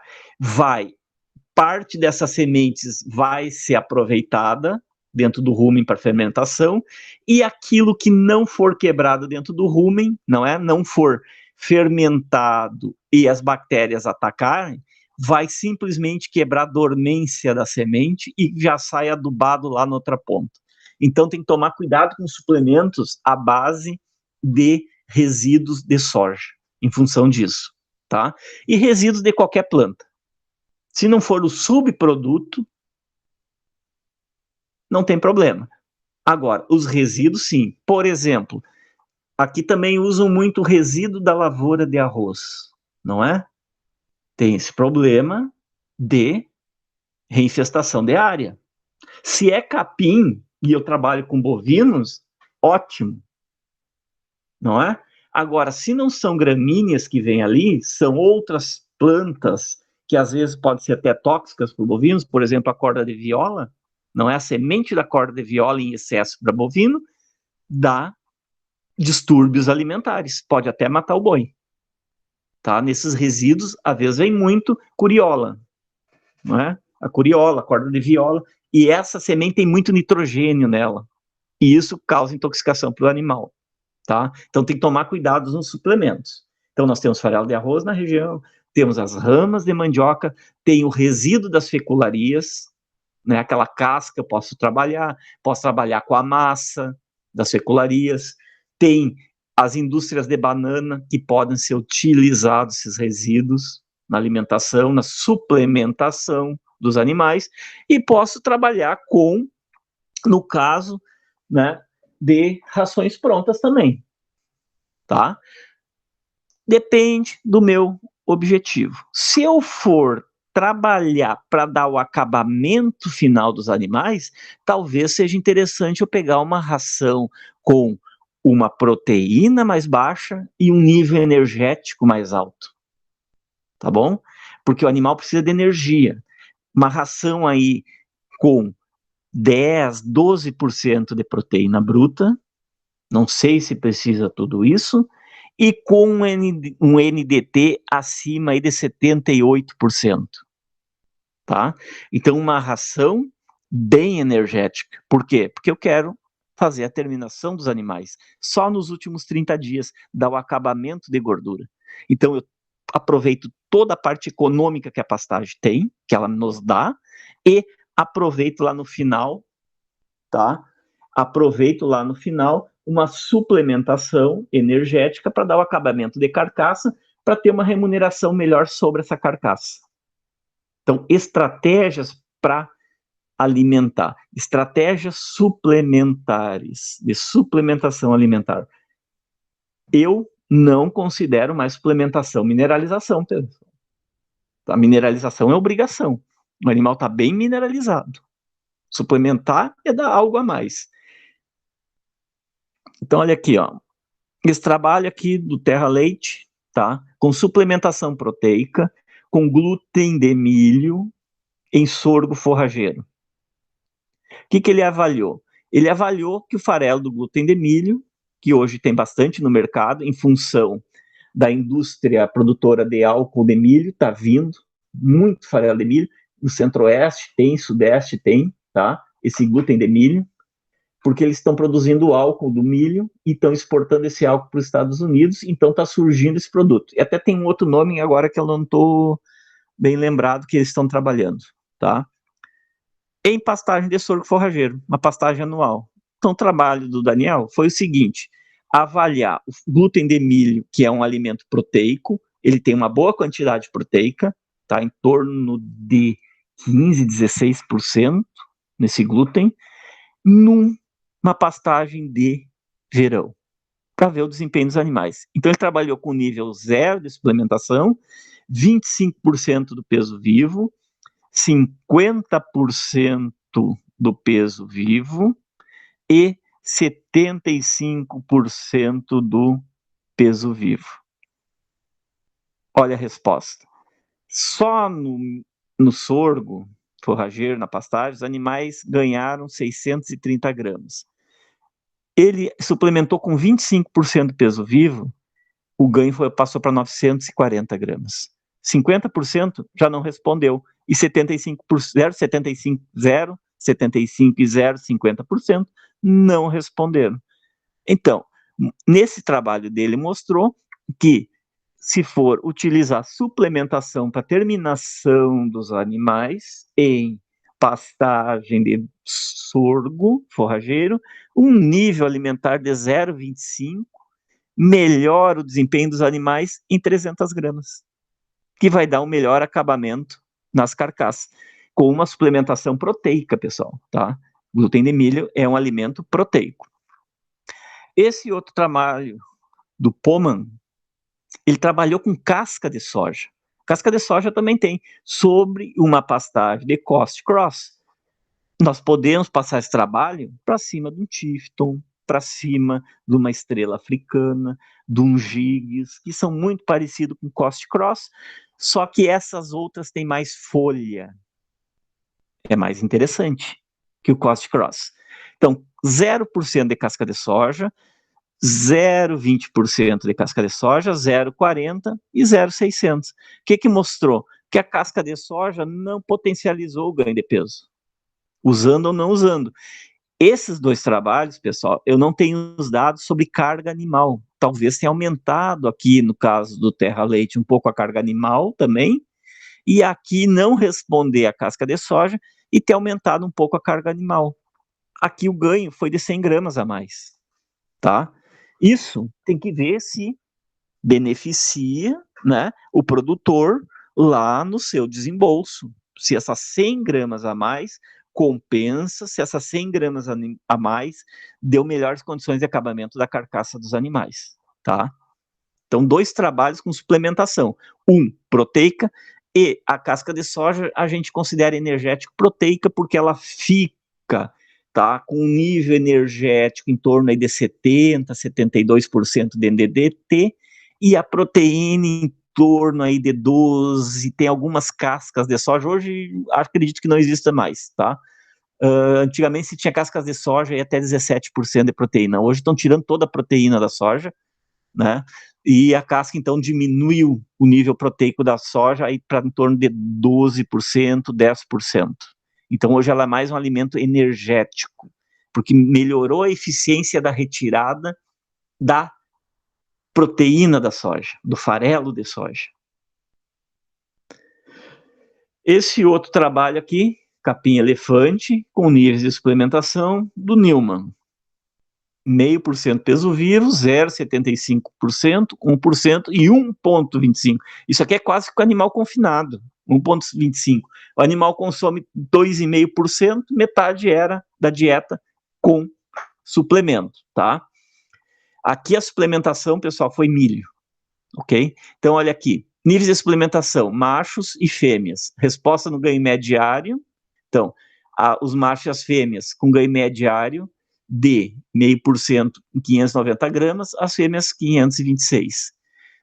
parte dessas sementes vai ser aproveitada dentro do rumen para fermentação, e aquilo que não for quebrado dentro do rumen, não for fermentado e as bactérias atacarem, vai simplesmente quebrar a dormência da semente e já sai adubado lá na outra ponta. Então tem que tomar cuidado com suplementos à base de resíduos de soja, em função disso, tá? E resíduos de qualquer planta. Se não for o subproduto, não tem problema. Agora, os resíduos, sim. Por exemplo, aqui também usam muito o resíduo da lavoura de arroz, não é? Tem esse problema de reinfestação de área. Se é capim e eu trabalho com bovinos, ótimo, não é? Agora, se não são gramíneas que vêm ali, são outras plantas que às vezes podem ser até tóxicas para bovinos, por exemplo, a corda de viola, não é? A semente da corda de viola em excesso para bovino, dá distúrbios alimentares, pode até matar o boi. Tá? Nesses resíduos, às vezes vem muito curiola, não é? A curiola, a corda de viola, e essa semente tem muito nitrogênio nela, e isso causa intoxicação para o animal, tá? Então tem que tomar cuidado nos suplementos. Então nós temos farelo de arroz na região, temos as ramas de mandioca, tem o resíduo das fecularias, né? Aquela casca eu posso trabalhar com a massa das fecularias, tem as indústrias de banana que podem ser utilizados esses resíduos na alimentação, na suplementação dos animais, e posso trabalhar com, no caso, né, de rações prontas também, tá? Depende do meu objetivo. Se eu for trabalhar para dar o acabamento final dos animais, talvez seja interessante eu pegar uma ração com uma proteína mais baixa e um nível energético mais alto, tá bom? Porque o animal precisa de energia. Uma ração aí com 10, 12% de proteína bruta, não sei se precisa tudo isso, e com um NDT acima aí de 78%, tá? Então, uma ração bem energética. Por quê? Porque eu quero fazer a terminação dos animais só nos últimos 30 dias, dar o acabamento de gordura. Então, eu aproveito toda a parte econômica que a pastagem tem, que ela nos dá, e aproveito lá no final, tá? Aproveito lá no final uma suplementação energética para dar o acabamento de carcaça, para ter uma remuneração melhor sobre essa carcaça. Então, estratégias para alimentar, estratégias suplementares, de suplementação alimentar. Eu não considero mais suplementação mineralização, pessoal. A mineralização é obrigação. O animal está bem mineralizado. Suplementar é dar algo a mais. Então, olha aqui, ó. Esse trabalho aqui do Terra Leite, tá? Com suplementação proteica, com glúten de milho em sorgo forrageiro. O que ele avaliou? Ele avaliou que o farelo do glúten de milho, que hoje tem bastante no mercado, em função da indústria produtora de álcool de milho, está vindo muito farelo de milho. No centro-oeste tem, sudeste tem, tá? Esse glúten de milho, porque eles estão produzindo álcool do milho e estão exportando esse álcool para os Estados Unidos, então está surgindo esse produto. E até tem um outro nome agora que eu não estou bem lembrado que eles estão trabalhando, tá? Em pastagem de sorgo forrageiro, uma pastagem anual. Então o trabalho do Daniel foi o seguinte, avaliar o glúten de milho, que é um alimento proteico, ele tem uma boa quantidade proteica, tá? Em torno de 15, 16% nesse glúten, numa pastagem de verão, para ver o desempenho dos animais. Então ele trabalhou com nível 0 de suplementação, 25% do peso vivo, 50% do peso vivo e 75% do peso vivo. Olha a resposta. Só no sorgo forrageiro, na pastagem, os animais ganharam 630 gramas. Ele suplementou com 25% do peso vivo, o ganho passou para 940 gramas. 50% já não respondeu, e 75 e 50% não responderam. Então, nesse trabalho dele mostrou que se for utilizar suplementação para terminação dos animais em pastagem de sorgo forrageiro, um nível alimentar de 0,25 melhora o desempenho dos animais em 300 gramas, que vai dar um melhor acabamento nas carcaças, com uma suplementação proteica, pessoal, tá? Glúten de milho é um alimento proteico. Esse outro trabalho do Poman, ele trabalhou com casca de soja. Casca de soja também tem, sobre uma pastagem de Coast Cross. Nós podemos passar esse trabalho para cima de um Tifton, para cima de uma estrela africana, de um Gigs, que são muito parecidos com Coast Cross, só que essas outras têm mais folha. É mais interessante que o Coast Cross. Então, 0% de casca de soja, 0,20% de casca de soja, 0,40% e 0,600. O que mostrou? Que a casca de soja não potencializou o ganho de peso, usando ou não usando. Esses dois trabalhos, pessoal, eu não tenho os dados sobre carga animal. Talvez tenha aumentado aqui, no caso do Terra Leite, um pouco a carga animal também, e aqui não responder a casca de soja e ter aumentado um pouco a carga animal. Aqui o ganho foi de 100 gramas a mais, tá? Isso tem que ver se beneficia, né, o produtor lá no seu desembolso. Se essas 100 gramas a mais compensa, se essas 100 gramas a mais deu melhores condições de acabamento da carcaça dos animais, tá? Então, 2 trabalhos com suplementação. Proteica, e a casca de soja a gente considera energético proteica porque ela fica, tá, com um nível energético em torno aí de 70%, 72% de NDT, e a proteína em torno aí de 12%, tem algumas cascas de soja, hoje acredito que não exista mais, tá? Antigamente se tinha cascas de soja e até 17% de proteína, hoje estão tirando toda a proteína da soja, né? E a casca, então, diminuiu o nível proteico da soja aí para em torno de 12%, 10%. Então, hoje ela é mais um alimento energético, porque melhorou a eficiência da retirada da proteína da soja, do farelo de soja. Esse outro trabalho aqui, capim elefante, com níveis de suplementação do Newman. 0,5% peso vivo, 0,75%, 1% e 1,25%. Isso aqui é quase que o animal confinado, 1,25%. O animal consome 2,5%, metade era da dieta com suplemento, tá? Aqui a suplementação, pessoal, foi milho, ok? Então, olha aqui, níveis de suplementação, machos e fêmeas. Resposta no ganho médio diário. Então, os machos e as fêmeas com ganho médio diário de 0,5% em 590 gramas, as fêmeas 526.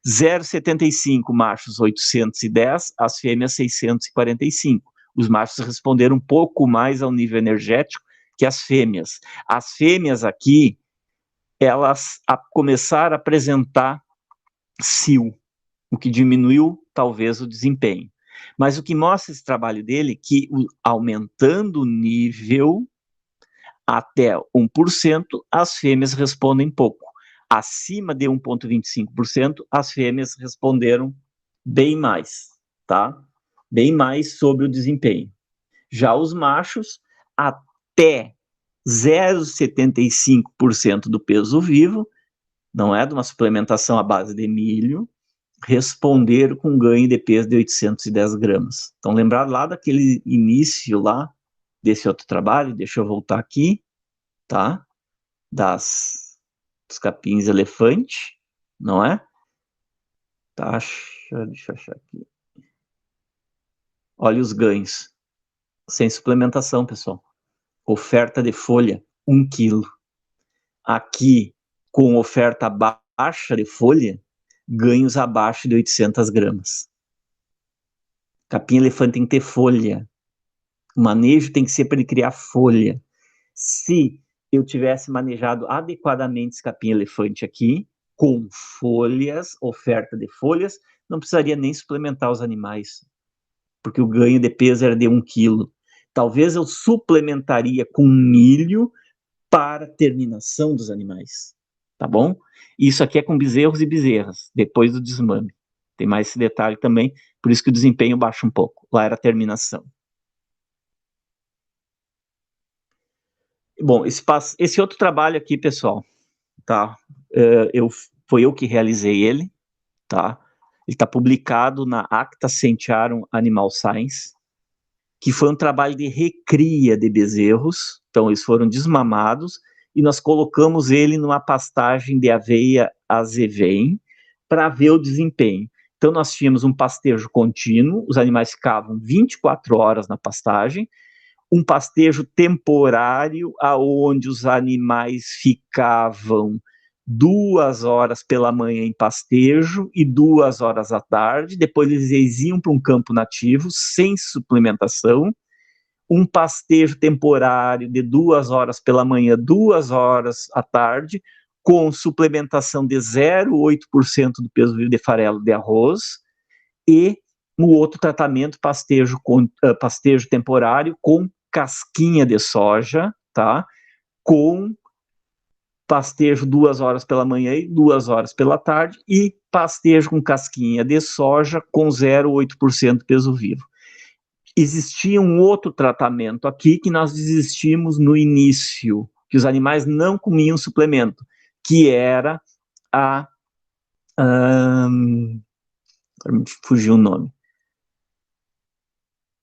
0,75 machos 810, as fêmeas 645. Os machos responderam um pouco mais ao nível energético que as fêmeas. As fêmeas aqui, elas começaram a apresentar cio, o que diminuiu talvez o desempenho. Mas o que mostra esse trabalho dele, que aumentando o nível até 1%, as fêmeas respondem pouco. Acima de 1,25%, as fêmeas responderam bem mais, tá? Bem mais sobre o desempenho. Já os machos, até 0,75% do peso vivo, não é de uma suplementação à base de milho, responderam com ganho de peso de 810 gramas. Então, lembrar lá daquele início lá, desse outro trabalho, deixa eu voltar aqui, tá? Dos capins elefante, não é? Tá, deixa eu achar aqui. Olha os ganhos. Sem suplementação, pessoal. Oferta de folha, 1 quilo. Aqui, com oferta baixa de folha, ganhos abaixo de 800 gramas. Capim elefante tem que ter folha. O manejo tem que ser para ele criar folha. Se eu tivesse manejado adequadamente esse capim elefante aqui, com folhas, oferta de folhas, não precisaria nem suplementar os animais, porque o ganho de peso era de 1 quilo. Talvez eu suplementaria com milho para terminação dos animais, tá bom? Isso aqui é com bezerros e bezerras, depois do desmame. Tem mais esse detalhe também, por isso que o desempenho baixa um pouco. Lá era terminação. Bom, esse outro trabalho aqui, pessoal, tá? Foi eu que realizei ele, tá? Ele está publicado na Acta Scientiarum Animal Science, que foi um trabalho de recria de bezerros. Então, eles foram desmamados e nós colocamos ele numa pastagem de aveia azevém para ver o desempenho. Então, nós tínhamos um pastejo contínuo, os animais ficavam 24 horas na pastagem, um pastejo temporário, aonde os animais ficavam 2 horas pela manhã em pastejo e 2 horas à tarde, depois eles iam para um campo nativo, sem suplementação, um pastejo temporário de 2 horas pela manhã, 2 horas à tarde, com suplementação de 0,8% do peso vivo de farelo de arroz, e no outro tratamento, pastejo temporário com casquinha de soja, tá? Com pastejo 2 horas pela manhã e 2 horas pela tarde, e pastejo com casquinha de soja com 0,8% peso vivo. Existia um outro tratamento aqui que nós desistimos no início, que os animais não comiam suplemento, que era a... fugiu o nome.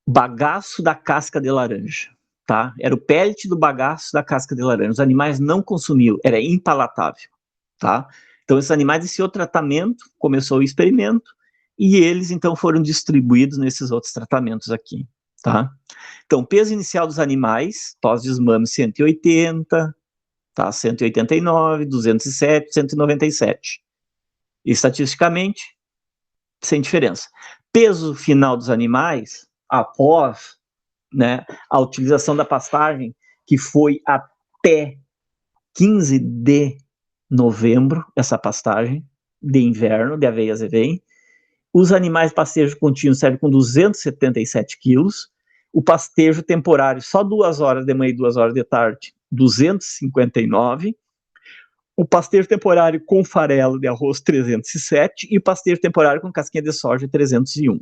Bagaço da casca de laranja, tá? Era o pellet do bagaço da casca de laranja. Os animais não consumiam, era impalatável, tá? Então, esses animais, esse outro tratamento, começou o experimento, e eles, então, foram distribuídos nesses outros tratamentos aqui, tá? Então, peso inicial dos animais, pós-desmame 180, tá? 189, 207, 197. E, estatisticamente, sem diferença. Peso final dos animais, após, né, a utilização da pastagem, que foi até 15 de novembro, essa pastagem de inverno, de aveia azevém, os animais pastejo contínuo servem com 277 quilos, o pastejo temporário só 2 horas de manhã e 2 horas de tarde, 259, o pastejo temporário com farelo de arroz 307 e o pastejo temporário com casquinha de soja 301.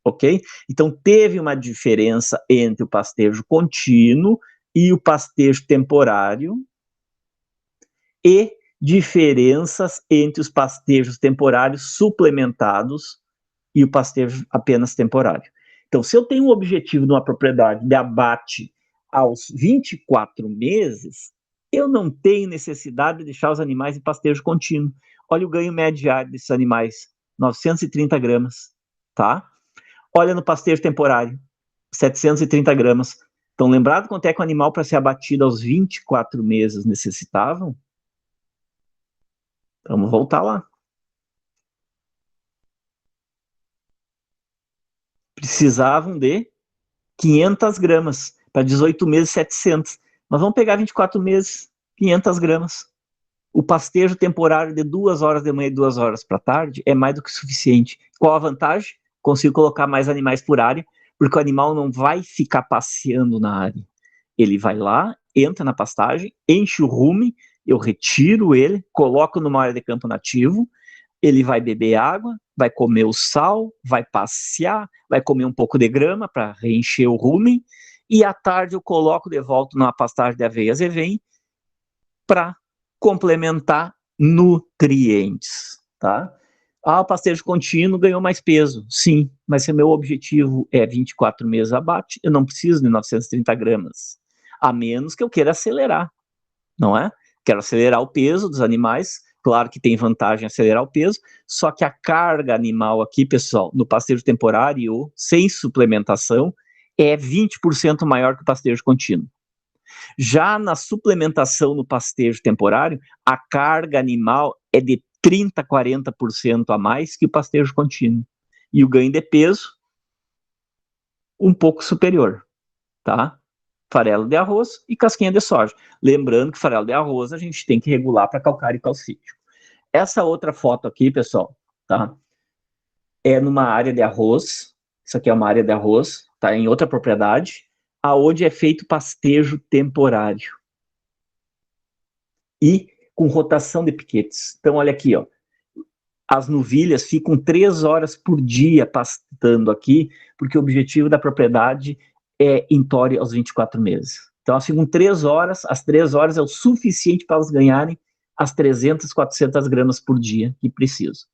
Ok? Então, teve uma diferença entre o pastejo contínuo e o pastejo temporário, e diferenças entre os pastejos temporários suplementados e o pastejo apenas temporário. Então, se eu tenho um objetivo numa propriedade de abate aos 24 meses, eu não tenho necessidade de deixar os animais em pastejo contínuo. Olha o ganho médio diário desses animais, 930 gramas, tá? Olha no pastejo temporário, 730 gramas. Então, lembrado quanto é que o animal, para ser abatido aos 24 meses, necessitavam? Vamos voltar lá. Precisavam de 500 gramas. Para 18 meses, 700. Mas vamos pegar 24 meses, 500 gramas. O pastejo temporário de 2 horas de manhã e 2 horas para tarde é mais do que suficiente. Qual a vantagem? Consigo colocar mais animais por área, porque o animal não vai ficar passeando na área. Ele vai lá, entra na pastagem, enche o rumen, eu retiro ele, coloco numa área de campo nativo, ele vai beber água, vai comer o sal, vai passear, vai comer um pouco de grama para reencher o rumen, e à tarde eu coloco de volta numa pastagem de aveia azevém para complementar nutrientes, tá? Ah, o pastejo contínuo ganhou mais peso. Sim, mas se meu objetivo é 24 meses abate, eu não preciso de 930 gramas, a menos que eu queira acelerar, não é? Quero acelerar o peso dos animais, claro que tem vantagem acelerar o peso, só que a carga animal aqui, pessoal, no pastejo temporário, sem suplementação, é 20% maior que o pastejo contínuo. Já na suplementação no pastejo temporário, a carga animal é de 30%, 40% a mais que o pastejo contínuo. E o ganho de peso, um pouco superior, tá? Farelo de arroz e casquinha de soja. Lembrando que farelo de arroz a gente tem que regular para calcário e calcítico. Essa outra foto aqui, pessoal, tá? É numa área de arroz. Isso aqui é uma área de arroz, tá? Em outra propriedade, aonde é feito pastejo temporário. E com rotação de piquetes. Então, olha aqui, ó. As novilhas ficam 3 horas por dia pastando aqui, porque o objetivo da propriedade é entore aos 24 meses. Então, elas ficam 3 horas, as 3 horas é o suficiente para elas ganharem as 300, 400 gramas por dia que precisam.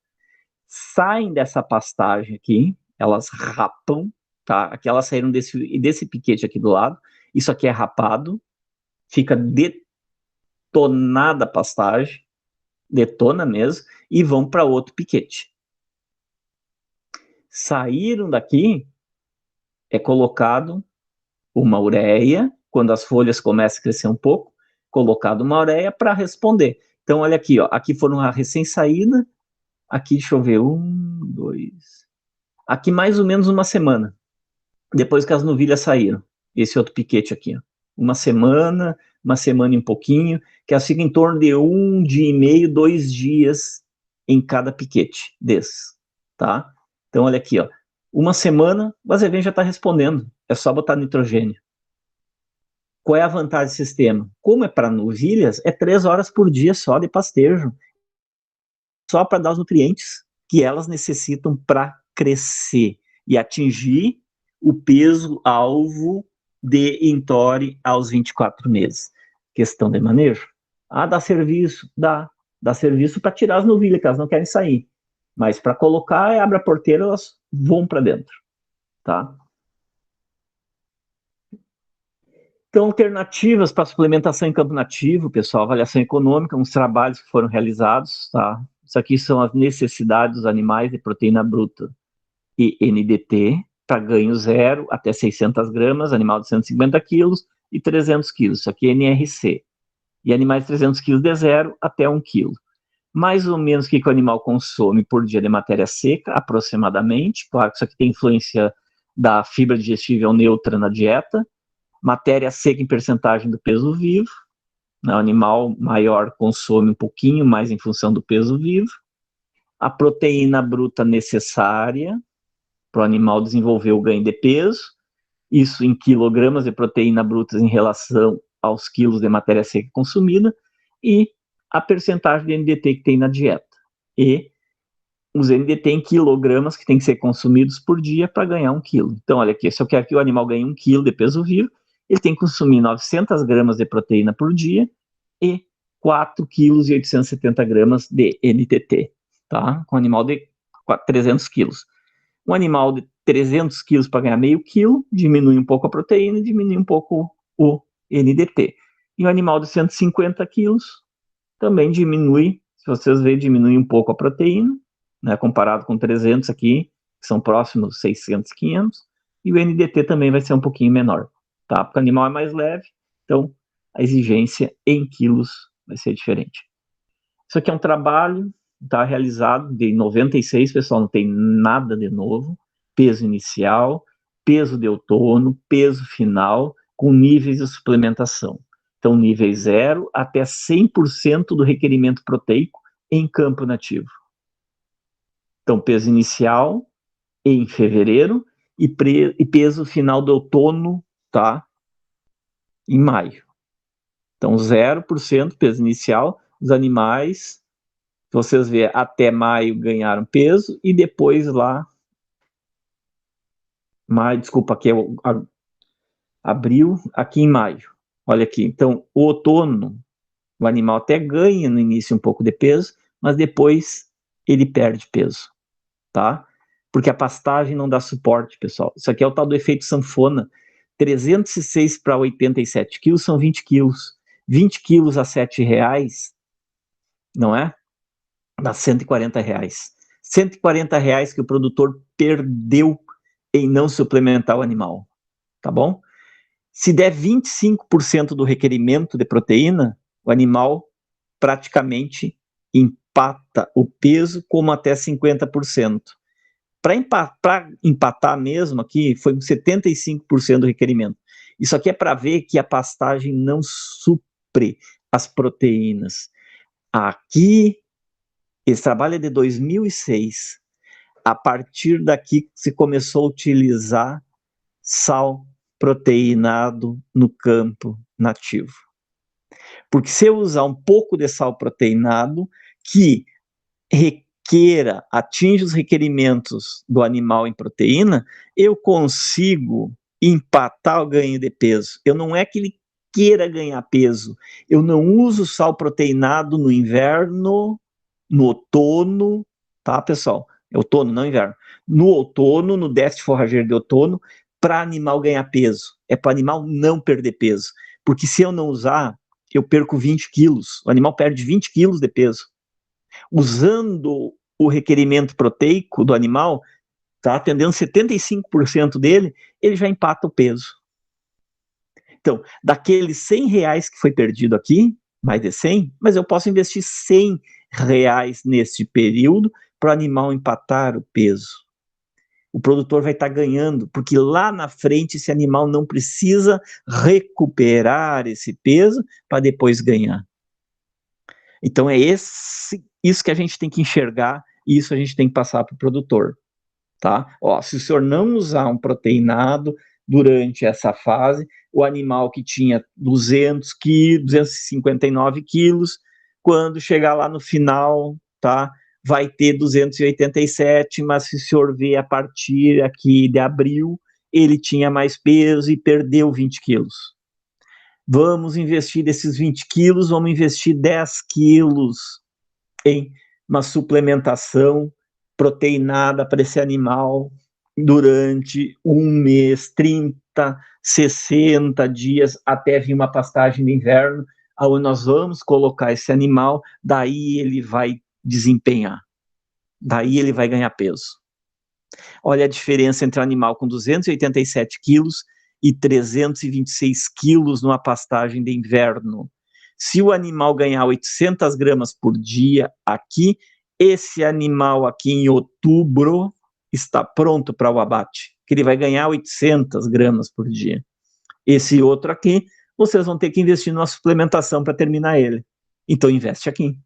Saem dessa pastagem aqui, elas rapam, tá? Aqui elas saíram desse piquete aqui do lado. Isso aqui é rapado, fica detonada a pastagem, detona mesmo, e vão para outro piquete. Saíram daqui, é colocado uma ureia, quando as folhas começam a crescer um pouco, colocado uma ureia para responder. Então, olha aqui, ó, aqui foram a recém-saída, aqui, deixa eu ver, 1, 2... Aqui mais ou menos uma semana, depois que as novilhas saíram, esse outro piquete aqui, ó. Uma semana e um pouquinho, que elas ficam em torno de 1 dia e meio, 2 dias em cada piquete desses, tá? Então, olha aqui, ó, uma semana, o azevém já está respondendo, é só botar nitrogênio. Qual é a vantagem do sistema? Como é para novilhas, é 3 horas por dia só de pastejo, só para dar os nutrientes que elas necessitam para crescer e atingir o peso-alvo de Intore aos 24 meses. Questão de manejo. Ah, dá serviço? Dá. Dá serviço para tirar as novilhas, que elas não querem sair. Mas para colocar, abre a porteira, elas vão para dentro. Tá? Então, alternativas para suplementação em campo nativo, pessoal, avaliação econômica, uns trabalhos que foram realizados, tá? Isso aqui são as necessidades dos animais de proteína bruta e NDT, para ganho 0 até 600 gramas, animal de 150 quilos e 300 quilos, isso aqui é NRC. E animais de 300 quilos de 0 até 1 quilo. Mais ou menos o que o animal consome por dia de matéria seca, aproximadamente. Claro que isso aqui tem influência da fibra digestível neutra na dieta. Matéria seca em percentagem do peso vivo. O animal maior consome um pouquinho mais em função do peso vivo. A proteína bruta necessária para o animal desenvolver o ganho de peso. Isso em quilogramas de proteína bruta em relação aos quilos de matéria seca consumida. E a percentagem de NDT que tem na dieta. E os NDT em quilogramas que tem que ser consumidos por dia para ganhar 1 quilo. Então, olha aqui, se eu quero que o animal ganhe 1 quilo de peso vivo, ele tem que consumir 900 gramas de proteína por dia e 4 quilos e 870 gramas de NTT, tá? Com um animal de 300 quilos. Um animal de 300 quilos para ganhar meio quilo, diminui um pouco a proteína e diminui um pouco o NDT. E um animal de 150 quilos também diminui, se vocês verem, diminui um pouco a proteína, né, comparado com 300 aqui, que são próximos 600, 500, e o NDT também vai ser um pouquinho menor, tá? Porque o animal é mais leve, então a exigência em quilos vai ser diferente. Isso aqui é um trabalho, tá, realizado de 96, pessoal, não tem nada de novo, peso inicial, peso de outono, peso final, com níveis de suplementação. Então, nível 0 até 100% do requerimento proteico em campo nativo. Então, peso inicial em fevereiro e peso final do outono, tá? Em maio. Então, 0% peso inicial. Os animais, vocês veem, até maio ganharam peso e depois lá... Maio, desculpa, aqui é abril, aqui em maio. Olha aqui, então, o outono, o animal até ganha no início um pouco de peso, mas depois ele perde peso, tá? Porque a pastagem não dá suporte, pessoal. Isso aqui é o tal do efeito sanfona. 306 para 87 quilos são 20 quilos. 20 quilos a R$7, não é? Dá R$140. R$140 que o produtor perdeu em não suplementar o animal, tá bom? Se der 25% do requerimento de proteína, o animal praticamente empata o peso como até 50%. Para empatar mesmo aqui, foi com 75% do requerimento. Isso aqui é para ver que a pastagem não supre as proteínas. Aqui, esse trabalho é de 2006. A partir daqui se começou a utilizar sal proteinado no campo nativo. Porque se eu usar um pouco de sal proteinado, que atinge os requerimentos do animal em proteína, eu consigo empatar o ganho de peso. Eu não é que ele queira ganhar peso, eu não uso sal proteinado no inverno, no outono, tá, pessoal? outono, não inverno, no outono, no déficit forrageiro de outono, para animal ganhar peso, é para animal não perder peso, porque se eu não usar, eu perco 20 quilos, o animal perde 20 quilos de peso. Usando o requerimento proteico do animal, tá atendendo 75% dele, ele já empata o peso. Então, daqueles R$100 que foi perdido aqui, mais de 100, mas eu posso investir R$100 nesse período para o animal empatar o peso. O produtor vai estar ganhando, porque lá na frente esse animal não precisa recuperar esse peso para depois ganhar. Então é isso que a gente tem que enxergar e isso a gente tem que passar para o produtor. Tá? Ó, se o senhor não usar um proteinado durante essa fase, o animal que tinha 200 quilos, 259 quilos, quando chegar lá no final, tá, vai ter 287, mas se o senhor ver a partir aqui de abril, ele tinha mais peso e perdeu 20 quilos. Vamos investir desses 20 quilos, vamos investir 10 quilos em uma suplementação proteinada para esse animal durante 1 mês, 30, 60 dias, até vir uma pastagem de inverno, onde nós vamos colocar esse animal, daí ele vai desempenhar, daí ele vai ganhar peso. Olha a diferença entre um animal com 287 quilos e 326 quilos numa pastagem de inverno. Se o animal ganhar 800 gramas por dia aqui, esse animal aqui em outubro está pronto para o abate, que ele vai ganhar 800 gramas por dia. Esse outro aqui, vocês vão ter que investir numa suplementação para terminar ele. Então investe aqui,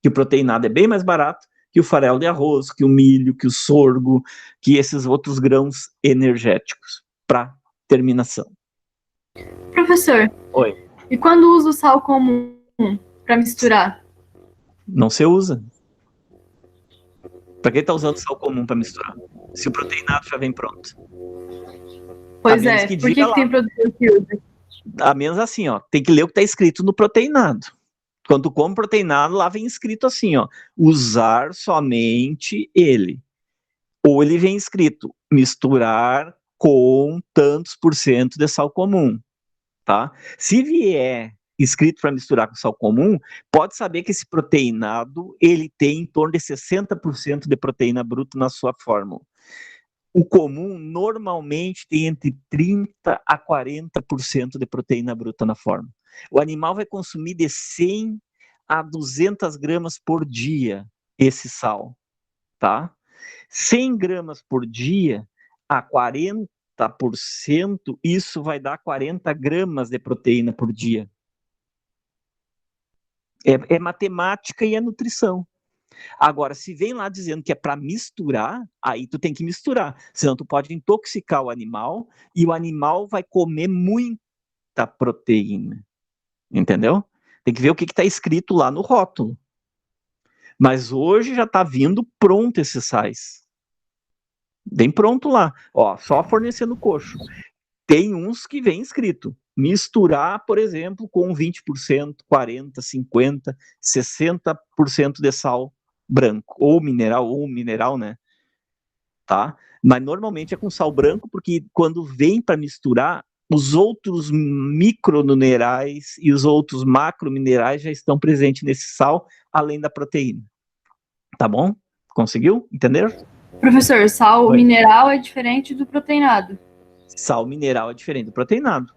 que o proteinado é bem mais barato que o farelo de arroz, que o milho, que o sorgo, que esses outros grãos energéticos para terminação. Professor, Oi. E quando usa o sal comum para misturar? Não se usa. Para que está usando sal comum para misturar? Se o proteinado já vem pronto. Pois é, por que tem produtor que usa? A menos assim, ó, tem que ler o que está escrito no proteinado. Quando tu come proteinado, lá vem escrito assim, ó, usar somente ele. Ou ele vem escrito, misturar com tantos % de sal comum, tá? Se vier escrito para misturar com sal comum, pode saber que esse proteinado, ele tem em torno de 60% de proteína bruta na sua fórmula. O comum, normalmente, tem entre 30% a 40% de proteína bruta na fórmula. O animal vai consumir de 100 a 200 gramas por dia esse sal, tá? 100 gramas por dia a 40%, isso vai dar 40 gramas de proteína por dia. É matemática e é nutrição. Agora, se vem lá dizendo que é para misturar, aí tu tem que misturar, senão tu pode intoxicar o animal e o animal vai comer muita proteína, entendeu? Tem que ver o que está escrito lá no rótulo. Mas hoje já está vindo pronto esses sais. Bem pronto lá, ó, só fornecendo coxo. Tem uns que vem escrito, misturar, por exemplo, com 20%, 40%, 50%, 60% de sal branco, ou mineral, né? Tá? Mas normalmente é com sal branco, porque quando vem para misturar, os outros microminerais e os outros macrominerais já estão presentes nesse sal, além da proteína. Tá bom? Conseguiu entender? Professor, sal mineral é diferente do proteinado. Sal mineral é diferente do proteinado.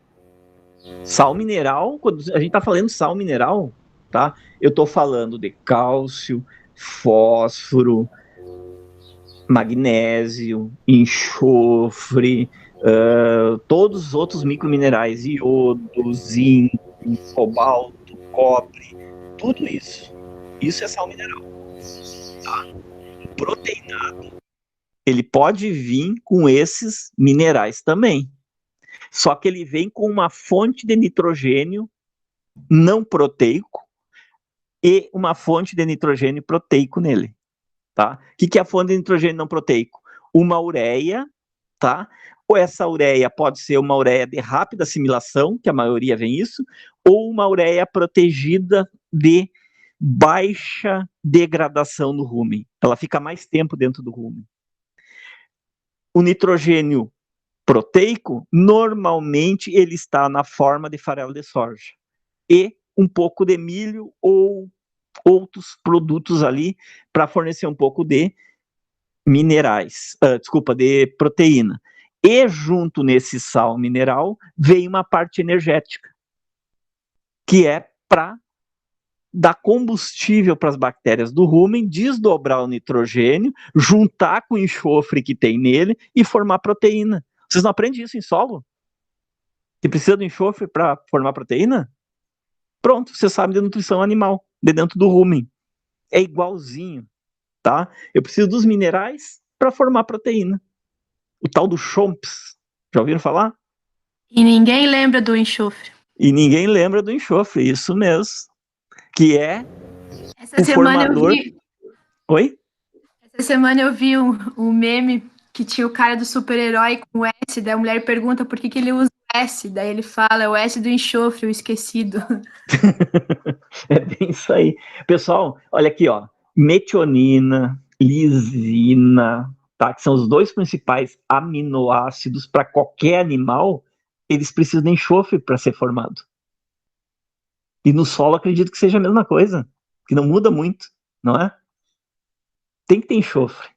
Sal mineral, quando a gente está falando de sal mineral, tá? Eu estou falando de cálcio, fósforo, magnésio, enxofre, todos os outros microminerais, iodo, zinco, cobalto, cobre, tudo isso. Isso é sal mineral. Tá? O proteinado, ele pode vir com esses minerais também. Só que ele vem com uma fonte de nitrogênio não proteico e uma fonte de nitrogênio proteico nele, tá? O que é a fonte de nitrogênio não proteico? Uma ureia, tá? Ou essa ureia pode ser uma ureia de rápida assimilação, que a maioria vem isso, ou uma ureia protegida de baixa degradação no rumen. Ela fica mais tempo dentro do rumen. O nitrogênio proteico, normalmente ele está na forma de farelo de soja. E um pouco de milho ou outros produtos ali para fornecer um pouco de minerais, de proteína. E junto nesse sal mineral vem uma parte energética, que é para dar combustível para as bactérias do rumen, desdobrar o nitrogênio, juntar com o enxofre que tem nele e formar proteína. Vocês não aprendem isso em solo? Que precisa do enxofre para formar proteína? Pronto, você sabe de nutrição animal, de dentro do rumen. É igualzinho, tá? Eu preciso dos minerais para formar proteína. O tal do CHOMPS. Já ouviram falar? E ninguém lembra do enxofre. E ninguém lembra do enxofre, isso mesmo. Que é Essa o semana formador... eu vi... Oi? Essa semana eu vi um meme que tinha o cara do super-herói com o S, daí a mulher pergunta por que ele usa o S, daí ele fala, é o S do enxofre, o esquecido. É bem isso aí. Pessoal, olha aqui, ó. Metionina, lisina, tá? Que são os dois principais aminoácidos para qualquer animal, eles precisam de enxofre para ser formado. E no solo acredito que seja a mesma coisa, que não muda muito, não é? Tem que ter enxofre.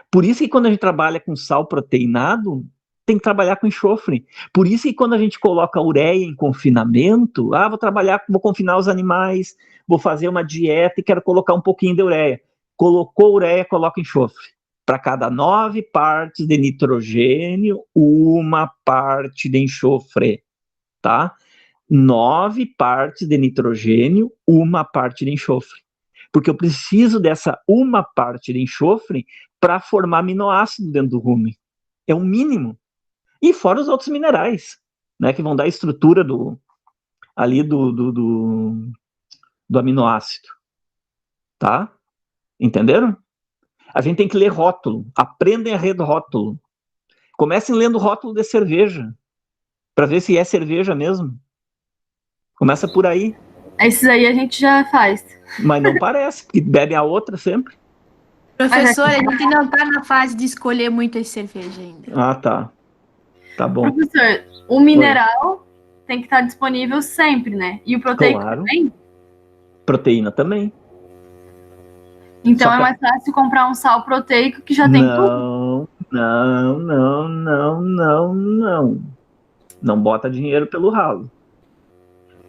Por isso que quando a gente trabalha com sal proteinado, tem que trabalhar com enxofre. Por isso que quando a gente coloca ureia em confinamento, vou confinar os animais, vou fazer uma dieta e quero colocar um pouquinho de ureia. Colocou ureia, coloca enxofre. Para cada 9 partes de nitrogênio, 1 parte de enxofre, tá? 9 partes de nitrogênio, 1 parte de enxofre. Porque eu preciso dessa 1 parte de enxofre para formar aminoácido dentro do rumen. É o mínimo. E fora os outros minerais, né, que vão dar a estrutura do aminoácido. Tá? Entenderam? A gente tem que ler rótulo. Aprendem a ler rótulo. Comecem lendo rótulo de cerveja, para ver se é cerveja mesmo. Começa por aí. Esses aí a gente já faz. Mas não parece, porque bebem a outra sempre. Professor, a gente não tá na fase de escolher muitas cervejas ainda. Ah, tá. Tá bom. Professor, o mineral tem que estar disponível sempre, né? E o proteico também? Proteína também. Então é mais fácil comprar um sal proteico que já tem tudo. Não. Não bota dinheiro pelo ralo.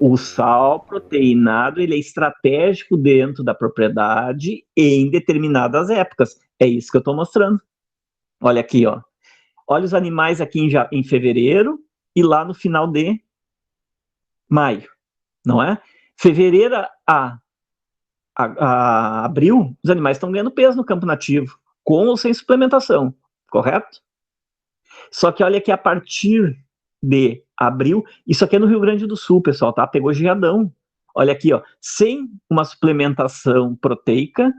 O sal proteinado, ele é estratégico dentro da propriedade em determinadas épocas. É isso que eu estou mostrando. Olha aqui, ó. Olha os animais aqui em fevereiro e lá no final de maio, não é? Fevereiro a abril, os animais estão ganhando peso no campo nativo, com ou sem suplementação, correto? Só que olha que a partir de abril, isso aqui é no Rio Grande do Sul, pessoal, tá? Pegou geadão. Olha aqui, ó, sem uma suplementação proteica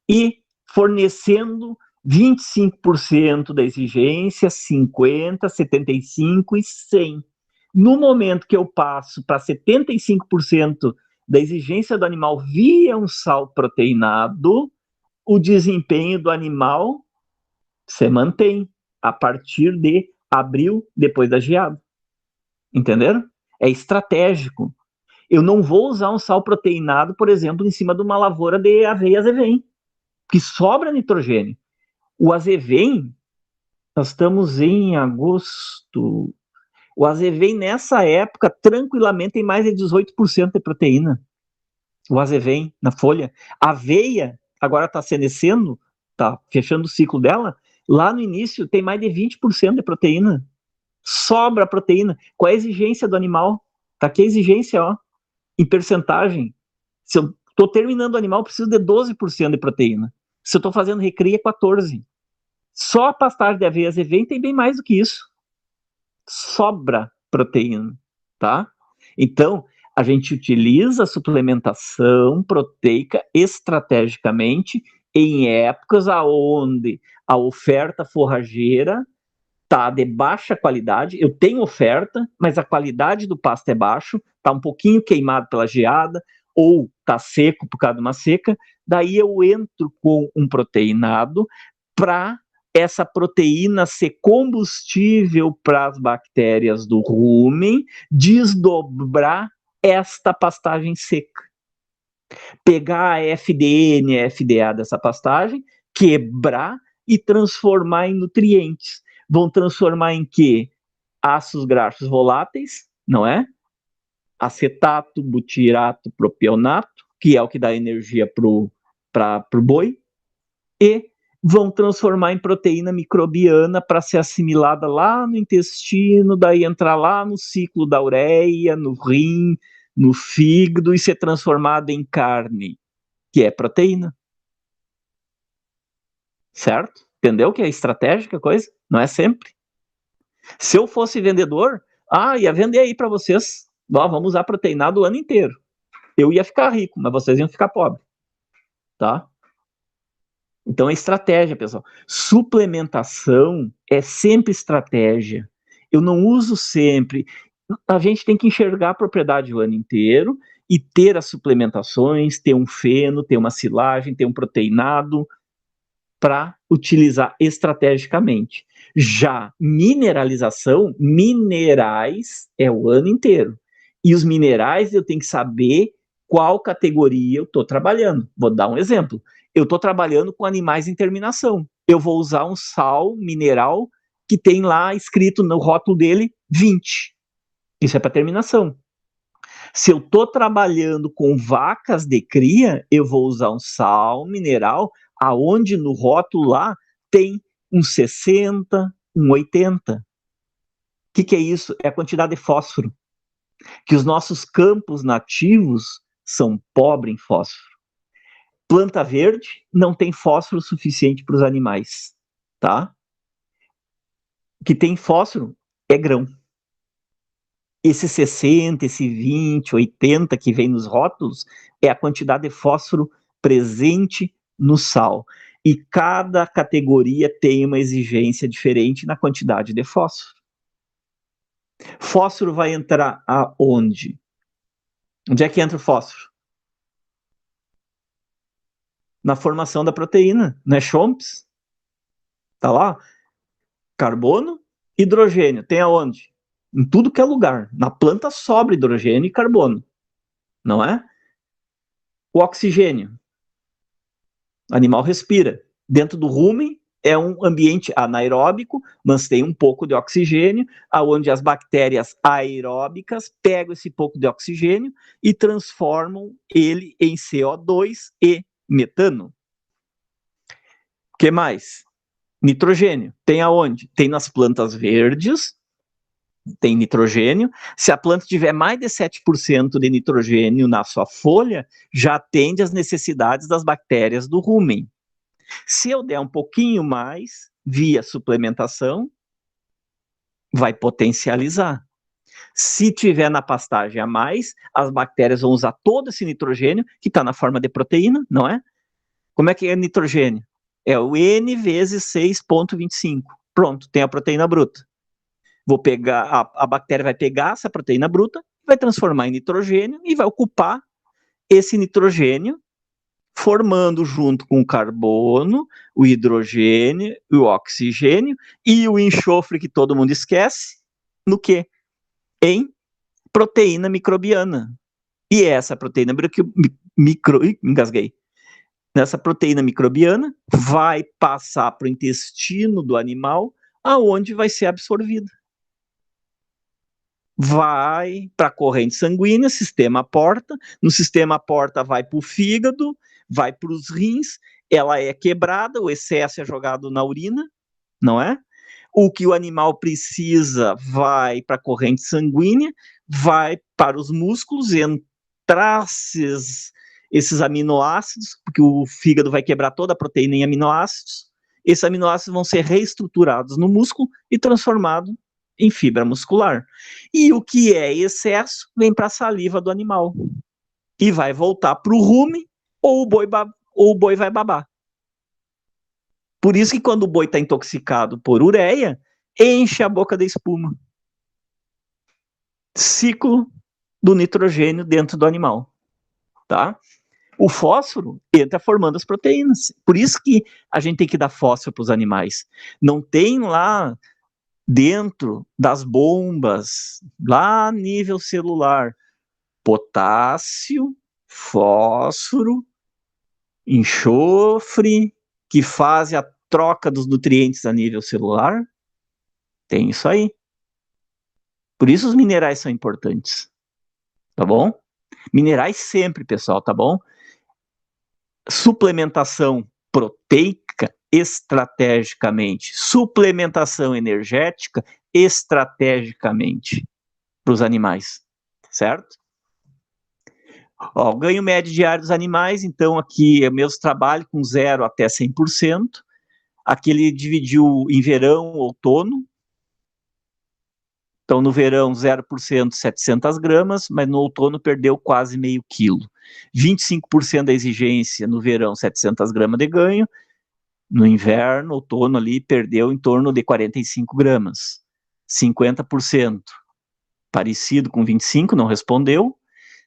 e fornecendo 25% da exigência, 50%, 75% e 100%. No momento que eu passo para 75% da exigência do animal via um sal proteinado, o desempenho do animal se mantém a partir de abril, depois da geada. Entenderam? É estratégico. Eu não vou usar um sal proteinado, por exemplo, em cima de uma lavoura de aveia azevém, que sobra nitrogênio. O azevém, nós estamos em agosto. O azevém, nessa época, tranquilamente tem mais de 18% de proteína. O azevém, na folha. A aveia, agora está senescendo, está fechando o ciclo dela, lá no início tem mais de 20% de proteína. Sobra proteína. Qual é a exigência do animal? Tá aqui a exigência, ó, em percentagem. Se eu estou terminando o animal, eu preciso de 12% de proteína. Se eu estou fazendo recria, 14%. Só a pastagem de aveia azevém tem bem mais do que isso. Sobra proteína, tá? Então, a gente utiliza a suplementação proteica estrategicamente em épocas onde a oferta forrageira está de baixa qualidade. Eu tenho oferta, mas a qualidade do pasto é baixo, está um pouquinho queimado pela geada, ou tá seco por causa de uma seca, daí eu entro com um proteinado para essa proteína ser combustível para as bactérias do rumen desdobrar esta pastagem seca. Pegar a FDN e a FDA dessa pastagem, quebrar e transformar em nutrientes. Vão transformar em quê? Ácidos graxos voláteis, não é? Acetato, butirato, propionato, que é o que dá energia pro boi, e vão transformar em proteína microbiana para ser assimilada lá no intestino, daí entrar lá no ciclo da ureia, no rim, no fígado e ser transformada em carne, que é proteína. Certo? Entendeu que é estratégica a coisa? Não é sempre. Se eu fosse vendedor, ia vender aí para vocês. Vamos usar proteinado o ano inteiro. Eu ia ficar rico, mas vocês iam ficar pobres. Tá? Então é estratégia, pessoal. Suplementação é sempre estratégia. Eu não uso sempre. A gente tem que enxergar a propriedade o ano inteiro e ter as suplementações, ter um feno, ter uma silagem, ter um proteinado para utilizar estrategicamente. Já mineralização, minerais é o ano inteiro. E os minerais eu tenho que saber qual categoria eu estou trabalhando. Vou dar um exemplo. Eu estou trabalhando com animais em terminação. Eu vou usar um sal mineral que tem lá escrito no rótulo dele 20. Isso é para terminação. Se eu estou trabalhando com vacas de cria, eu vou usar um sal mineral aonde no rótulo lá tem um 60, um 80. O que é isso? É a quantidade de fósforo. Que os nossos campos nativos são pobres em fósforo. Planta verde não tem fósforo suficiente para os animais, tá? O que tem fósforo é grão. Esse 60, esse 20, 80 que vem nos rótulos é a quantidade de fósforo presente no sal. E cada categoria tem uma exigência diferente na quantidade de fósforo. Fósforo vai entrar aonde? Onde é que entra o fósforo? Na formação da proteína, não é Chomps? Tá lá? Carbono, hidrogênio, tem aonde? Em tudo que é lugar. Na planta sobra hidrogênio e carbono, não é? O oxigênio. O animal respira. Dentro do rumen é um ambiente anaeróbico, mas tem um pouco de oxigênio, aonde as bactérias aeróbicas pegam esse pouco de oxigênio e transformam ele em CO2 e metano. O que mais? Nitrogênio. Tem aonde? Tem nas plantas verdes, tem nitrogênio. Se a planta tiver mais de 7% de nitrogênio na sua folha, já atende às necessidades das bactérias do rumen. Se eu der um pouquinho mais, via suplementação, vai potencializar. Se tiver na pastagem a mais, as bactérias vão usar todo esse nitrogênio, que está na forma de proteína, não é? Como é que é nitrogênio? É o N vezes 6,25. Pronto, tem a proteína bruta. Vou pegar, a bactéria vai pegar essa proteína bruta, vai transformar em nitrogênio e vai ocupar esse nitrogênio, formando junto com o carbono, o hidrogênio, o oxigênio e o enxofre que todo mundo esquece, no quê? Em proteína microbiana. E essa proteína engasguei. Nessa proteína microbiana vai passar para o intestino do animal, aonde vai ser absorvida. Vai para a corrente sanguínea, sistema porta, no sistema porta vai para o fígado, vai para os rins, ela é quebrada, o excesso é jogado na urina, não é? O que o animal precisa vai para a corrente sanguínea, vai para os músculos, entrar esses aminoácidos, porque o fígado vai quebrar toda a proteína em aminoácidos, esses aminoácidos vão ser reestruturados no músculo e transformados em fibra muscular. E o que é excesso vem para a saliva do animal. E vai voltar para o rumen, ou o boi vai babar. Por isso que quando o boi está intoxicado por ureia, enche a boca de espuma. Ciclo do nitrogênio dentro do animal. Tá? O fósforo entra formando as proteínas. Por isso que a gente tem que dar fósforo para os animais. Não tem lá dentro das bombas, lá a nível celular, potássio, fósforo, enxofre, que fazem a troca dos nutrientes a nível celular. Tem isso aí. Por isso os minerais são importantes. Tá bom? Minerais sempre, pessoal, tá bom? Suplementação proteica estrategicamente. Suplementação energética estrategicamente para os animais. Certo? Ó, o ganho médio diário dos animais, então aqui é o mesmo trabalho com 0 até 100%. Aqui ele dividiu em verão, outono. Então, no verão, 0%, 700 gramas, mas no outono perdeu quase meio quilo. 25% da exigência no verão, 700 gramas de ganho. No inverno, outono ali, perdeu em torno de 45 gramas. 50%, parecido com 25%, não respondeu.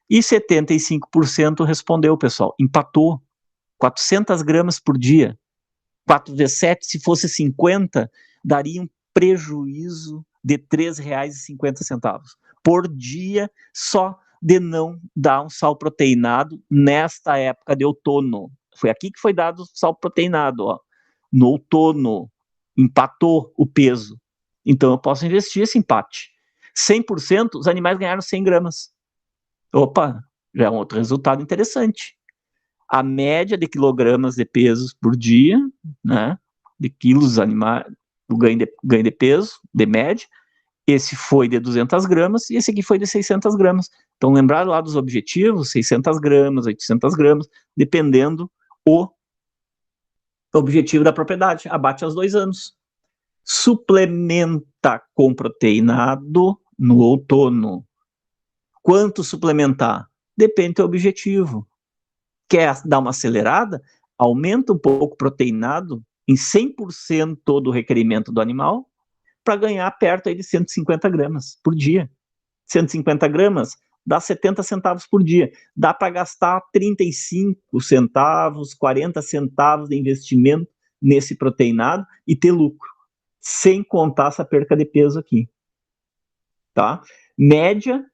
E 75% respondeu, pessoal. Empatou. 400 gramas por dia. 4 vezes 7, se fosse 50, daria um prejuízo de R$ 3,50 por dia, só de não dar um sal proteinado nesta época de outono. Foi aqui que foi dado o sal proteinado, ó. No outono, empatou o peso. Então eu posso investir esse empate. 100%, os animais ganharam 100 gramas. Opa, já é um outro resultado interessante. A média de quilogramas de pesos por dia, né, de quilos animais, o ganho de peso, de média, esse foi de 200 gramas e esse aqui foi de 600 gramas. Então, lembrar lá dos objetivos, 600 gramas, 800 gramas, dependendo o objetivo da propriedade, abate aos 2 anos. Suplementa com proteinado no outono. Quanto suplementar? Depende do objetivo. Quer dar uma acelerada? Aumenta um pouco o proteinado em 100% do requerimento do animal para ganhar perto aí de 150 gramas por dia. 150 gramas dá 70 centavos por dia. Dá para gastar 35 centavos, 40 centavos de investimento nesse proteinado e ter lucro, sem contar essa perca de peso aqui. Tá? Média,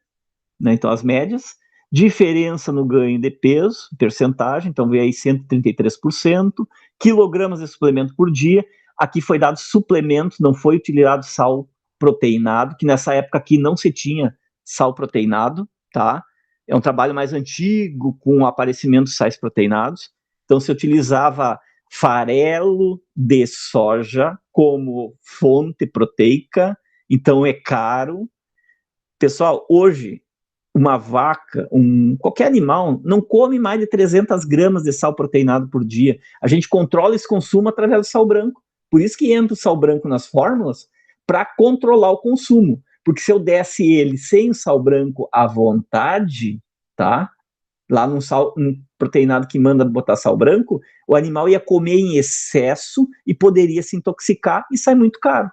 né, então as médias, diferença no ganho de peso, percentagem, então veio aí 133%, quilogramas de suplemento por dia, aqui foi dado suplemento, não foi utilizado sal proteinado, que nessa época aqui não se tinha sal proteinado, tá? É um trabalho mais antigo, com o aparecimento de sais proteinados, então se utilizava farelo de soja como fonte proteica, então é caro. Pessoal, hoje, uma vaca, qualquer animal, não come mais de 300 gramas de sal proteinado por dia. A gente controla esse consumo através do sal branco. Por isso que entra o sal branco nas fórmulas, para controlar o consumo. Porque se eu desse ele sem o sal branco à vontade, tá? Lá num proteinado que manda botar sal branco, o animal ia comer em excesso e poderia se intoxicar e sai muito caro.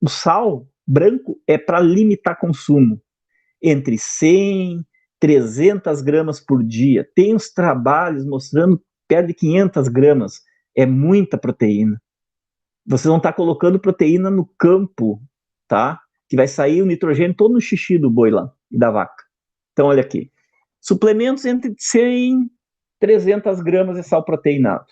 O sal branco é para limitar consumo. Entre 100, 300 gramas por dia. Tem uns trabalhos mostrando perto de 500 gramas. É muita proteína. Vocês vão estar colocando proteína no campo, tá? Que vai sair o nitrogênio todo no xixi do boi lá e da vaca. Então, olha aqui. Suplementos entre 100 e 300 gramas de sal proteinado.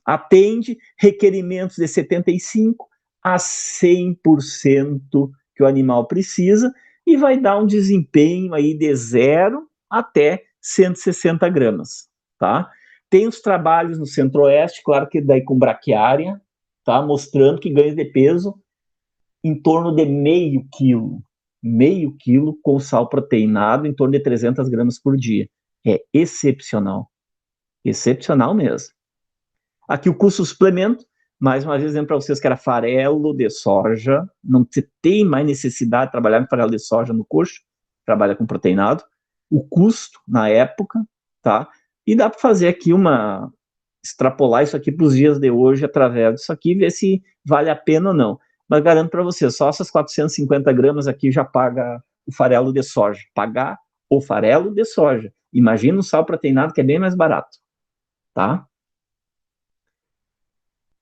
Atende requerimentos de 75 a 100% que o animal precisa e vai dar um desempenho aí de 0 até 160 gramas, tá? Tem os trabalhos no Centro-Oeste, claro que daí com braquiária, tá? Mostrando que ganho de peso em torno de meio quilo com sal proteinado, em torno de 300 gramas por dia. É excepcional. Excepcional mesmo. Aqui o custo do suplemento, mais uma vez dizendo para vocês que era farelo de soja, não se tem mais necessidade de trabalhar com farelo de soja no coxo, trabalha com proteinado. O custo, na época, tá? E dá para fazer aqui extrapolar isso aqui para os dias de hoje através disso aqui, ver se vale a pena ou não. Mas garanto para vocês, só essas 450 gramas aqui já paga o farelo de soja. Pagar o farelo de soja. Imagina um sal proteinado que é bem mais barato, tá?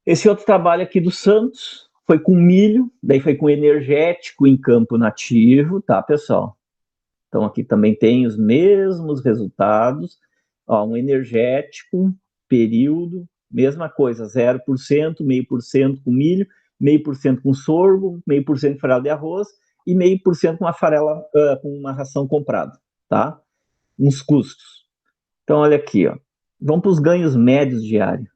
Esse outro trabalho aqui do Santos foi com milho, daí foi com energético em campo nativo, tá, pessoal? Então aqui também tem os mesmos resultados. Ó, um energético, período, mesma coisa, 0%, 0,5% com milho, 0,5% com sorgo, 0,5% com farelo de arroz e 0,5% com uma farela, com uma ração comprada, tá? Uns custos. Então olha aqui, ó. Vamos para os ganhos médios diários,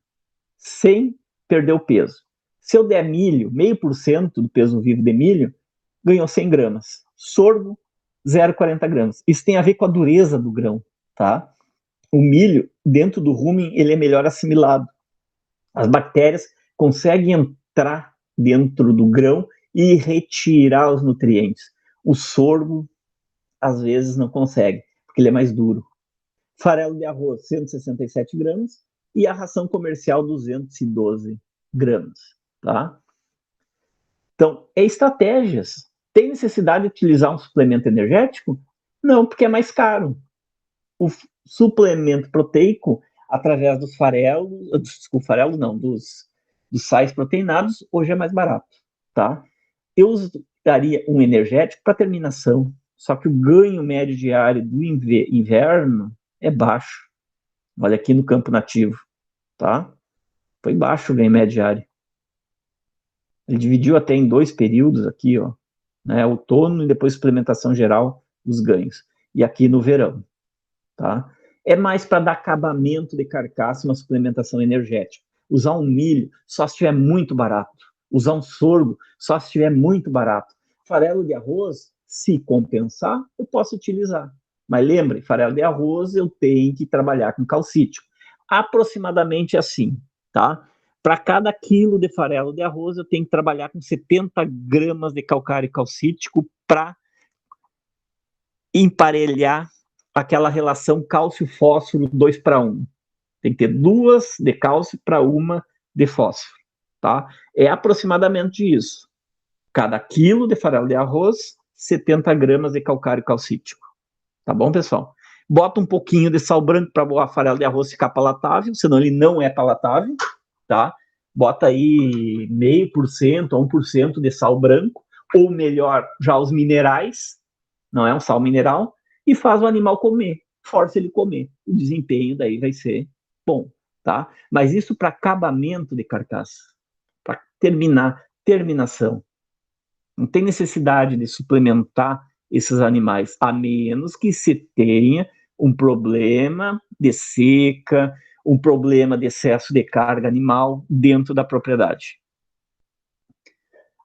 sem perder o peso. Se eu der milho, 0,5% do peso vivo de milho, ganhou 100 gramas. Sorgo, 0,40 gramas. Isso tem a ver com a dureza do grão, tá? O milho, dentro do rumen, ele é melhor assimilado. As bactérias conseguem entrar dentro do grão e retirar os nutrientes. O sorgo, às vezes, não consegue, porque ele é mais duro. Farelo de arroz, 167 gramas, e a ração comercial, 212 gramas, tá? Então, é estratégias. Tem necessidade de utilizar um suplemento energético? Não, porque é mais caro. O suplemento proteico, através dos farelos, desculpa, farelos não, dos sais proteinados, hoje é mais barato, tá? Eu usaria um energético para terminação, só que o ganho médio diário do inverno é baixo. Olha aqui no campo nativo, tá? Foi baixo o ganho médio diário. Ele dividiu até em 2 períodos aqui, ó, né? Outono e depois suplementação geral, os ganhos. E aqui no verão, tá? É mais para dar acabamento de carcaça, uma suplementação energética. Usar um milho só se estiver muito barato. Usar um sorgo só se estiver muito barato. Farelo de arroz, se compensar, eu posso utilizar. Mas lembre, farelo de arroz eu tenho que trabalhar com calcítico. Aproximadamente assim, tá? Para cada quilo de farelo de arroz, eu tenho que trabalhar com 70 gramas de calcário calcítico para emparelhar aquela relação cálcio-fósforo 2:1. Tem que ter 2 de cálcio para 1 de fósforo, tá? É aproximadamente isso. Cada quilo de farelo de arroz, 70 gramas de calcário calcítico. Tá bom, pessoal? Bota um pouquinho de sal branco para o farelo de arroz ficar palatável, senão ele não é palatável, tá? Bota aí 0,5% a 1% de sal branco, ou melhor, já os minerais, não é um sal mineral, e faz o animal comer, força ele comer. O desempenho daí vai ser bom, tá? Mas isso para acabamento de carcaça, para terminação. Não tem necessidade de suplementar esses animais, a menos que se tenha um problema de seca, um problema de excesso de carga animal dentro da propriedade.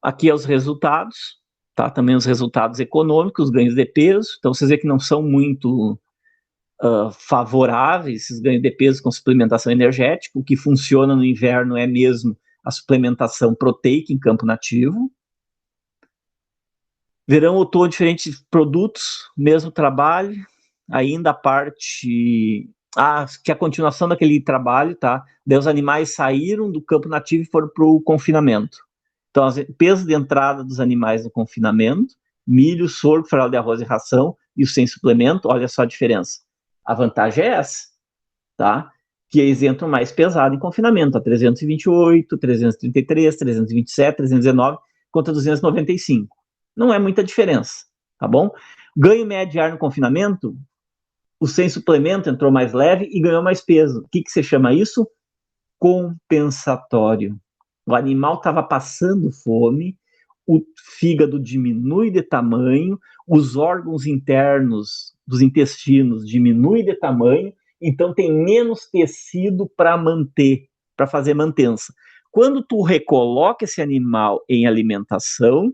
Aqui é os resultados, tá? Também os resultados econômicos, ganhos de peso. Então, vocês veem que não são muito favoráveis esses ganhos de peso com suplementação energética. O que funciona no inverno é mesmo a suplementação proteica em campo nativo. Verão, outono, diferentes produtos, mesmo trabalho, ainda a parte... que é a continuação daquele trabalho, tá? Daí os animais saíram do campo nativo e foram para o confinamento. Então, o peso de entrada dos animais no confinamento, milho, sorgo, farelo de arroz e ração, e o sem suplemento, olha só a diferença. A vantagem é essa, tá? Que eles entram mais pesado em confinamento, a 328, 333, 327, 319, contra 295. Não é muita diferença, tá bom? Ganho médio diário no confinamento, o sem suplemento entrou mais leve e ganhou mais peso. O que se chama isso? Compensatório. O animal estava passando fome, o fígado diminui de tamanho, os órgãos internos dos intestinos diminuem de tamanho, então tem menos tecido para manter, para fazer mantença. Quando tu recoloca esse animal em alimentação,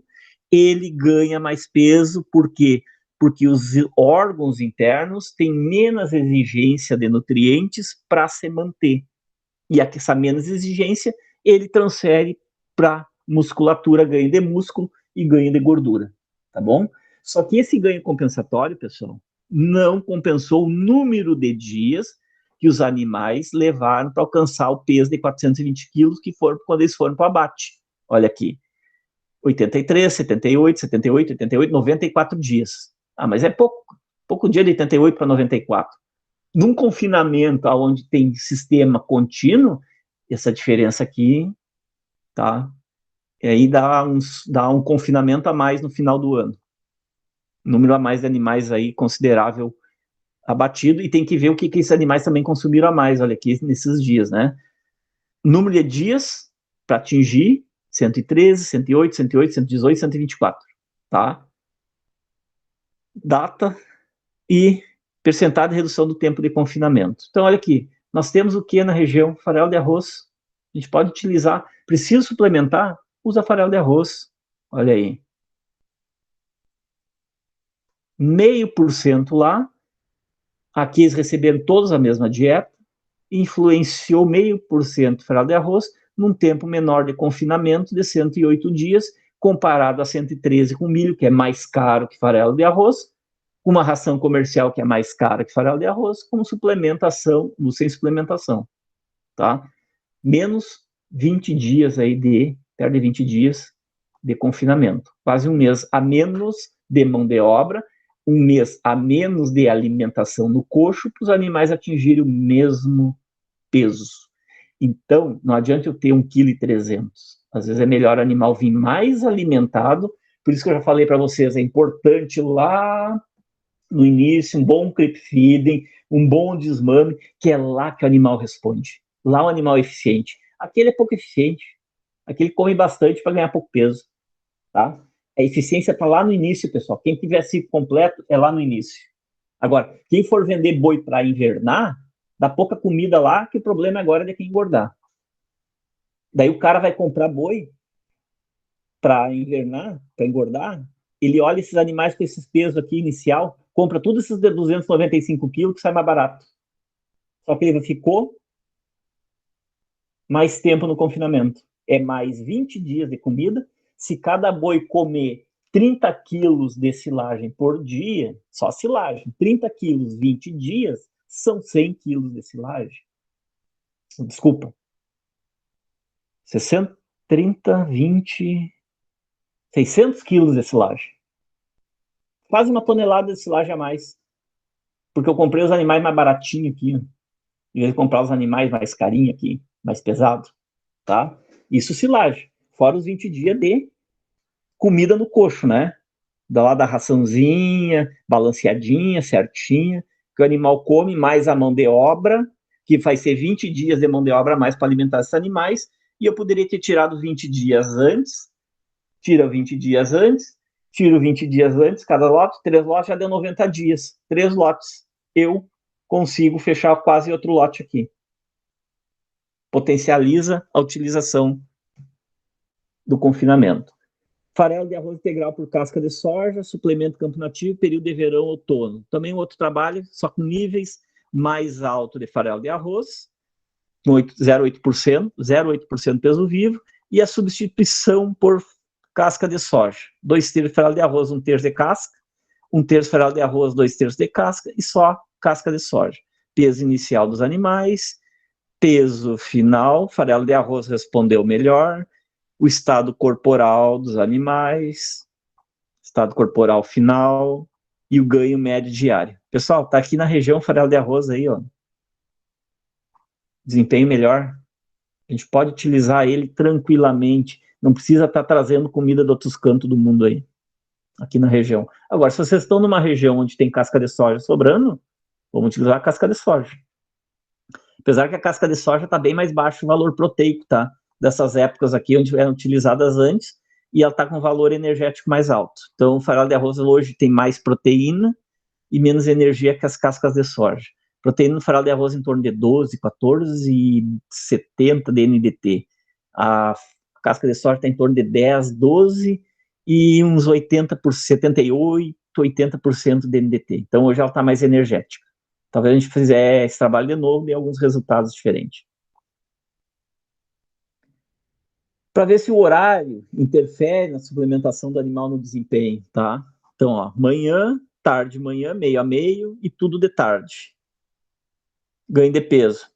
ele ganha mais peso, por quê? Porque os órgãos internos têm menos exigência de nutrientes para se manter. E essa menos exigência, ele transfere para musculatura, ganho de músculo e ganho de gordura, tá bom? Só que esse ganho compensatório, pessoal, não compensou o número de dias que os animais levaram para alcançar o peso de 420 quilos que foram quando eles foram para o abate. Olha aqui, 83, 78, 78, 88, 94 dias. Mas é pouco dia de 88 para 94. Num confinamento onde tem sistema contínuo, essa diferença aqui, tá? E aí dá um confinamento a mais no final do ano. Número a mais de animais aí considerável abatido, e tem que ver o que esses animais também consumiram a mais, olha aqui, nesses dias, né? Número de dias para atingir 113, 108, 108, 118, 124, tá? Data e percentagem de redução do tempo de confinamento. Então, olha aqui, nós temos o que na região? Farelo de arroz. A gente pode utilizar, precisa suplementar, usa farelo de arroz. Olha aí. 0,5% lá. Aqui eles receberam todos a mesma dieta. Influenciou 0,5% farelo de arroz num tempo menor de confinamento de 108 dias, comparado a 113 com milho, que é mais caro que farelo de arroz, com uma ração comercial que é mais cara que farelo de arroz, com suplementação, ou sem suplementação, tá? Menos 20 dias aí perto de 20 dias de confinamento. Quase um mês a menos de mão de obra, um mês a menos de alimentação no coxo, para os animais atingirem o mesmo peso. Então, não adianta eu ter 1,3 kg. Às vezes é melhor o animal vir mais alimentado. Por isso que eu já falei para vocês, é importante lá no início, um bom creep feeding, um bom desmame, que é lá que o animal responde. Lá o animal é eficiente. Aquele é pouco eficiente. Aquele come bastante para ganhar pouco peso. Tá? A eficiência está lá no início, pessoal. Quem tiver ciclo completo é lá no início. Agora, quem for vender boi para invernar, dá pouca comida lá, que o problema agora é de quem engordar. Daí o cara vai comprar boi para invernar, para engordar, ele olha esses animais com esses pesos aqui inicial, compra tudo esses de 295 quilos que sai mais barato. Só que ele ficou mais tempo no confinamento. É mais 20 dias de comida. Se cada boi comer 30 quilos de silagem por dia, só silagem, 30 quilos, 20 dias, são 100 quilos de silagem. Desculpa. 60, 30, 20, 600 quilos de silagem. Quase uma tonelada de silagem a mais. Porque eu comprei os animais mais baratinhos aqui. Em vez de comprar os animais mais carinhos aqui, mais pesados. Tá? Isso silagem. Fora os 20 dias de comida no coxo, né? Da raçãozinha, balanceadinha, certinha, que o animal come, mais a mão de obra, que vai ser 20 dias de mão de obra a mais para alimentar esses animais, e eu poderia ter tirado 20 dias antes, tira 20 dias antes, tiro 20 dias antes, cada lote, 3 lotes já deu 90 dias, 3 lotes, eu consigo fechar quase outro lote aqui. Potencializa a utilização do confinamento. Farelo de arroz integral por casca de soja, suplemento campo nativo, período de verão, outono. Também outro trabalho, só com níveis mais altos de farelo de arroz, 0,8% peso vivo, e a substituição por casca de soja. 2/3 de farelo de arroz, 1/3 de casca, 1/3 farelo de arroz, 2/3 de casca, e só casca de soja. Peso inicial dos animais, peso final, farelo de arroz respondeu melhor, o estado corporal dos animais, estado corporal final e o ganho médio diário. Pessoal, tá aqui na região farelo de arroz aí, ó. Desempenho melhor. A gente pode utilizar ele tranquilamente. Não precisa estar trazendo comida de outros cantos do mundo aí. Aqui na região. Agora, se vocês estão numa região onde tem casca de soja sobrando, vamos utilizar a casca de soja. Apesar que a casca de soja está bem mais baixo o valor proteico, tá? Dessas épocas aqui, onde eram utilizadas antes, e ela está com valor energético mais alto. Então, o farelo de arroz hoje tem mais proteína e menos energia que as cascas de soja. Proteína no farelo de arroz em torno de 12, 14 e 70 de NDT. A casca de soja está em torno de 10, 12 e uns 78, 80% de NDT. Então, hoje ela está mais energética. Talvez a gente fizer esse trabalho de novo e dê alguns resultados diferentes. Para ver se o horário interfere na suplementação do animal no desempenho, tá? Então, ó, manhã, tarde, manhã, meio a meio e tudo de tarde. Ganho de peso.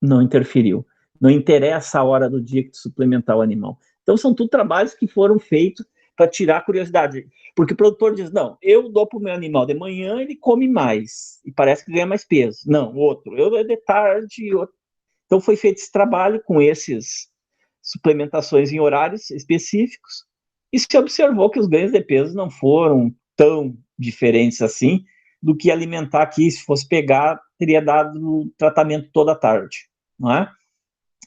Não interferiu. Não interessa a hora do dia que tu suplementar o animal. Então, são tudo trabalhos que foram feitos para tirar a curiosidade. Porque o produtor diz, não, eu dou para o meu animal de manhã, ele come mais, e parece que ganha mais peso. Não, o outro, eu dou de tarde. Outro. Então foi feito esse trabalho com esses suplementações em horários específicos, e se observou que os ganhos de peso não foram tão diferentes assim, do que alimentar aqui, se fosse pegar, teria dado tratamento toda a tarde, não é?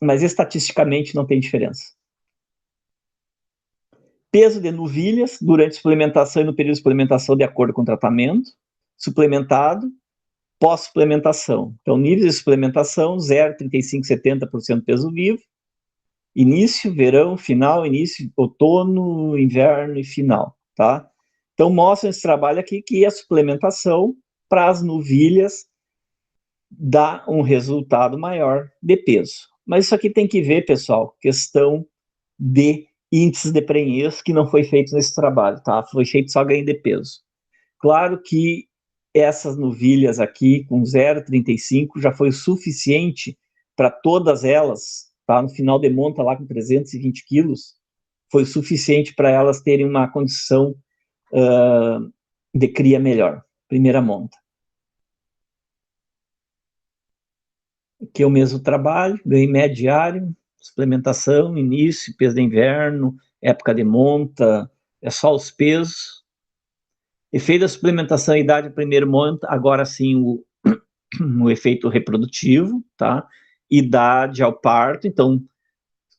Mas estatisticamente não tem diferença. Peso de novilhas durante suplementação e no período de suplementação de acordo com o tratamento, suplementado, pós-suplementação. Então, níveis de suplementação, 0, 35, 70% peso vivo, início, verão, final, início, outono, inverno e final, tá? Então, mostra esse trabalho aqui que a suplementação para as novilhas dá um resultado maior de peso. Mas isso aqui tem que ver, pessoal, questão de índices de prenhez que não foi feito nesse trabalho, tá? Foi feito só ganho de peso. Claro que essas novilhas aqui, com 0,35, já foi o suficiente para todas elas, tá? No final de monta lá com 320 quilos, foi o suficiente para elas terem uma condição de cria melhor. Primeira monta. Aqui é o mesmo trabalho, ganho médio diário, suplementação, início, peso de inverno, época de monta, é só os pesos. Efeito da suplementação, idade primeiro monta, agora sim o efeito reprodutivo, tá? Idade ao parto, então,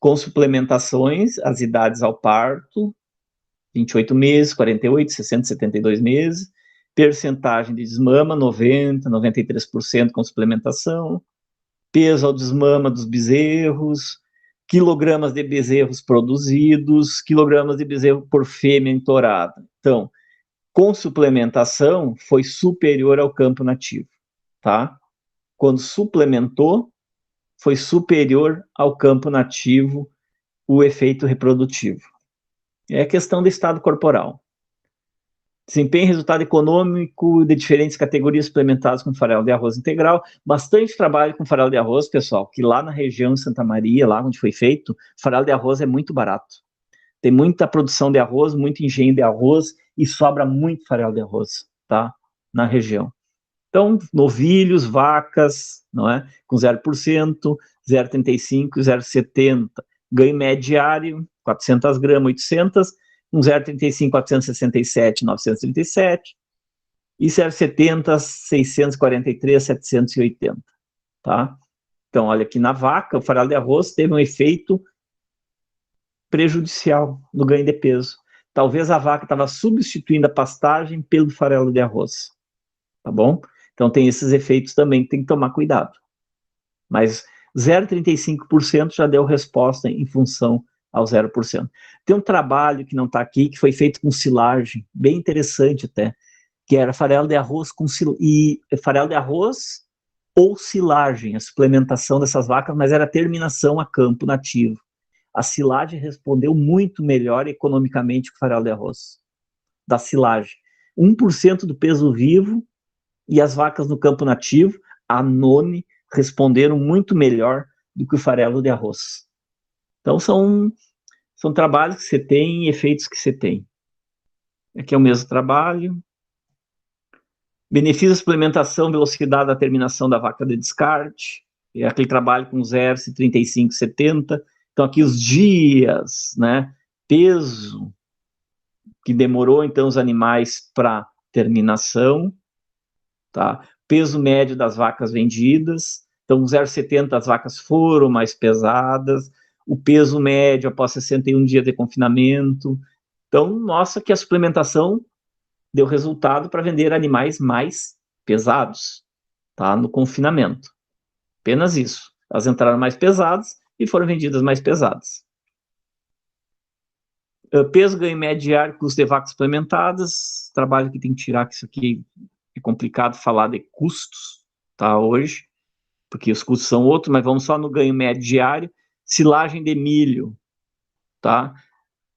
com suplementações, as idades ao parto, 28 meses, 48, 60, 72 meses, percentagem de desmama, 90, 93% com suplementação, peso ao desmama dos bezerros, quilogramas de bezerros produzidos, quilogramas de bezerro por fêmea entorada. Então, com suplementação, foi superior ao campo nativo, tá? Quando suplementou, foi superior ao campo nativo o efeito reprodutivo. É questão do estado corporal. Desempenho e resultado econômico de diferentes categorias suplementadas com farelo de arroz integral. Bastante trabalho com farelo de arroz, pessoal, que lá na região de Santa Maria, lá onde foi feito, farelo de arroz é muito barato. Tem muita produção de arroz, muito engenho de arroz e sobra muito farelo de arroz, tá? Na região. Então, novilhos, vacas, não é? Com 0%, 0,35, 0,70. Ganho médio diário, 400 gramas, 800. 0,35, 467, 937. E 0,70, 643, 780. Tá? Então, olha aqui na vaca, o farelo de arroz teve um efeito prejudicial no ganho de peso. Talvez a vaca estava substituindo a pastagem pelo farelo de arroz. Tá bom? Então, tem esses efeitos também que tem que tomar cuidado. Mas 0,35% já deu resposta em função ao 0%. Tem um trabalho que não está aqui, que foi feito com silagem, bem interessante até, que era farelo de arroz farelo de arroz ou silagem, a suplementação dessas vacas, mas era terminação a campo nativo. A silagem respondeu muito melhor economicamente que o farelo de arroz, da silagem. 1% do peso vivo e as vacas no campo nativo, a none, responderam muito melhor do que o farelo de arroz. Então, são trabalhos que você tem e efeitos que você tem. Aqui é o mesmo trabalho. Benefício da suplementação, velocidade da terminação da vaca de descarte. É aquele trabalho com 0, 35, 70. Então, aqui os dias, né? Peso que demorou, então, os animais para terminação. Tá? Peso médio das vacas vendidas. Então, 0,70 as vacas foram mais pesadas. O peso médio após 61 dias de confinamento. Então, mostra que a suplementação deu resultado para vender animais mais pesados, tá? No confinamento. Apenas isso. Elas entraram mais pesadas e foram vendidas mais pesadas. Peso, ganho médio diário, custo de vacas suplementadas. Trabalho que tem que tirar, que isso aqui é complicado falar de custos, tá? Hoje, porque os custos são outros, mas vamos só no ganho médio diário. Silagem de milho, tá?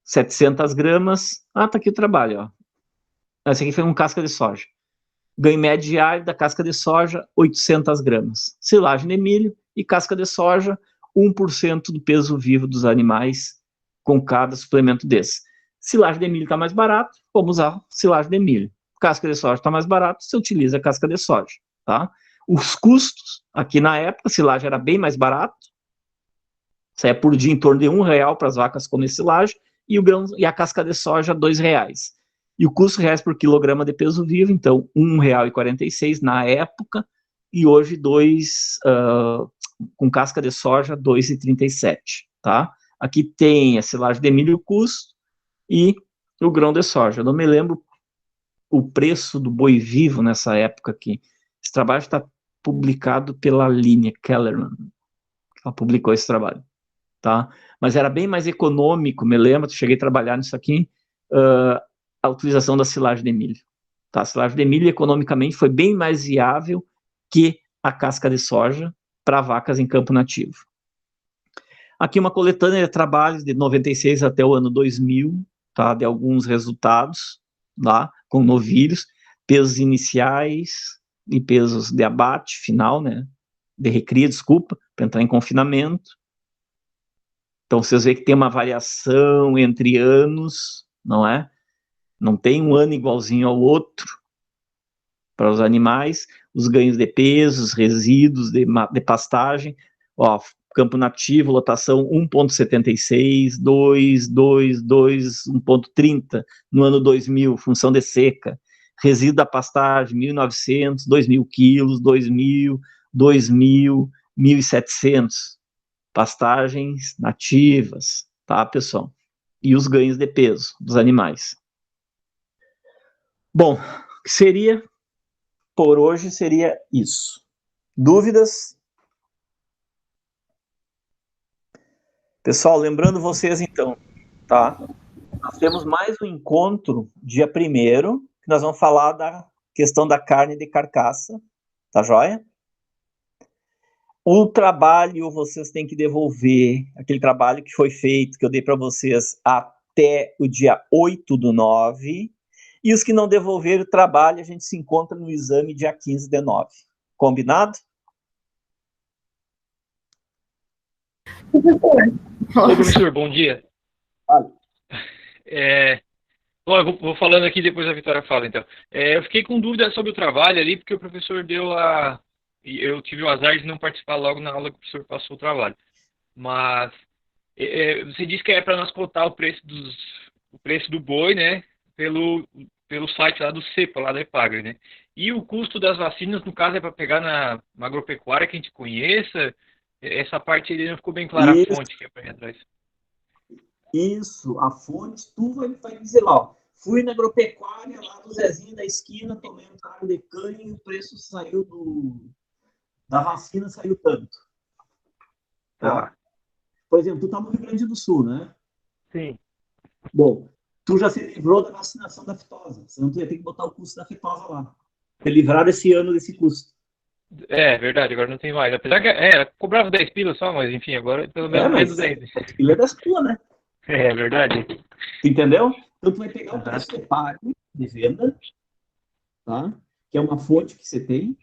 700 gramas. Ah, tá aqui o trabalho, ó. Esse aqui foi um casca de soja. Ganho médio diário da casca de soja, 800 gramas. Silagem de milho e casca de soja, 1% do peso vivo dos animais com cada suplemento desse. Silagem de milho está mais barato, vamos usar silagem de milho. Casca de soja está mais barato, você utiliza casca de soja, tá? Os custos, aqui na época, silagem era bem mais barato, saia por dia em torno de R$1 para as vacas comer silagem, e, e a casca de soja R$2. E o custo reais por quilograma de peso vivo, então, R$1,46 na época, e hoje com casca de soja, R$2,37, tá? Aqui tem a silagem de milho, o custo, e o grão de soja. Eu não me lembro o preço do boi vivo nessa época aqui. Esse trabalho está publicado pela Linea Kellerman. Ela publicou esse trabalho, tá? Mas era bem mais econômico, me lembro, cheguei a trabalhar nisso aqui, a utilização da silagem de milho. Tá? A silagem de milho, economicamente, foi bem mais viável que a casca de soja para vacas em campo nativo. Aqui uma coletânea de trabalhos de 96 até o ano 2000, tá? De alguns resultados, lá, com novilhos, pesos iniciais e pesos de abate final, né? De recria, desculpa, para entrar em confinamento. Então, vocês veem que tem uma variação entre anos, não é? Não tem um ano igualzinho ao outro para os animais. Os ganhos de peso, os resíduos de pastagem. Ó, campo nativo, lotação 1,76, 2, 2, 2, 1,30 no ano 2000, função de seca. Resíduo da pastagem, 1.900, 2.000 quilos, 2.000, 2.000, 1.700. Pastagens nativas, tá, pessoal? E os ganhos de peso dos animais. Bom, por hoje seria isso. Dúvidas? Pessoal, lembrando vocês então, tá? Nós temos mais um encontro dia 1º, que nós vamos falar da questão da carne de carcaça, tá joia? O trabalho, vocês têm que devolver aquele trabalho que foi feito, que eu dei para vocês até o dia 8/9, e os que não devolveram o trabalho, a gente se encontra no exame dia 15/9. Combinado? Ô, professor, bom dia. Vale. Bom, eu vou falando aqui, depois a Vitória fala, então. Eu fiquei com dúvida sobre o trabalho ali, porque o professor eu tive o azar de não participar logo na aula que o professor passou o trabalho. Mas você disse que é para nós cotar o preço do boi, né, pelo site lá do CEPA, lá da Epagre, né? E o custo das vacinas, no caso, é para pegar na agropecuária que a gente conheça. Essa parte ele não ficou bem clara, a fonte que é para ir atrás. Isso, a fonte, tu vai dizer lá, ó, fui na agropecuária lá do Zezinho da esquina, tomei um carro de canha e o preço saiu da vacina, saiu tanto. Tá? Por exemplo, tu tá no Rio Grande do Sul, né? Sim. Bom, tu já se livrou da vacinação da fitosa, senão tu ia ter que botar o custo da fitosa lá. Te livrar esse ano desse custo. É verdade, agora não tem mais. Apesar que cobrava 10 pilas só, mas enfim, agora pelo menos menos 10. Pila é das tuas, né? É verdade. Entendeu? Então tu vai pegar o preço de pago de venda, tá? Que é uma fonte que você tem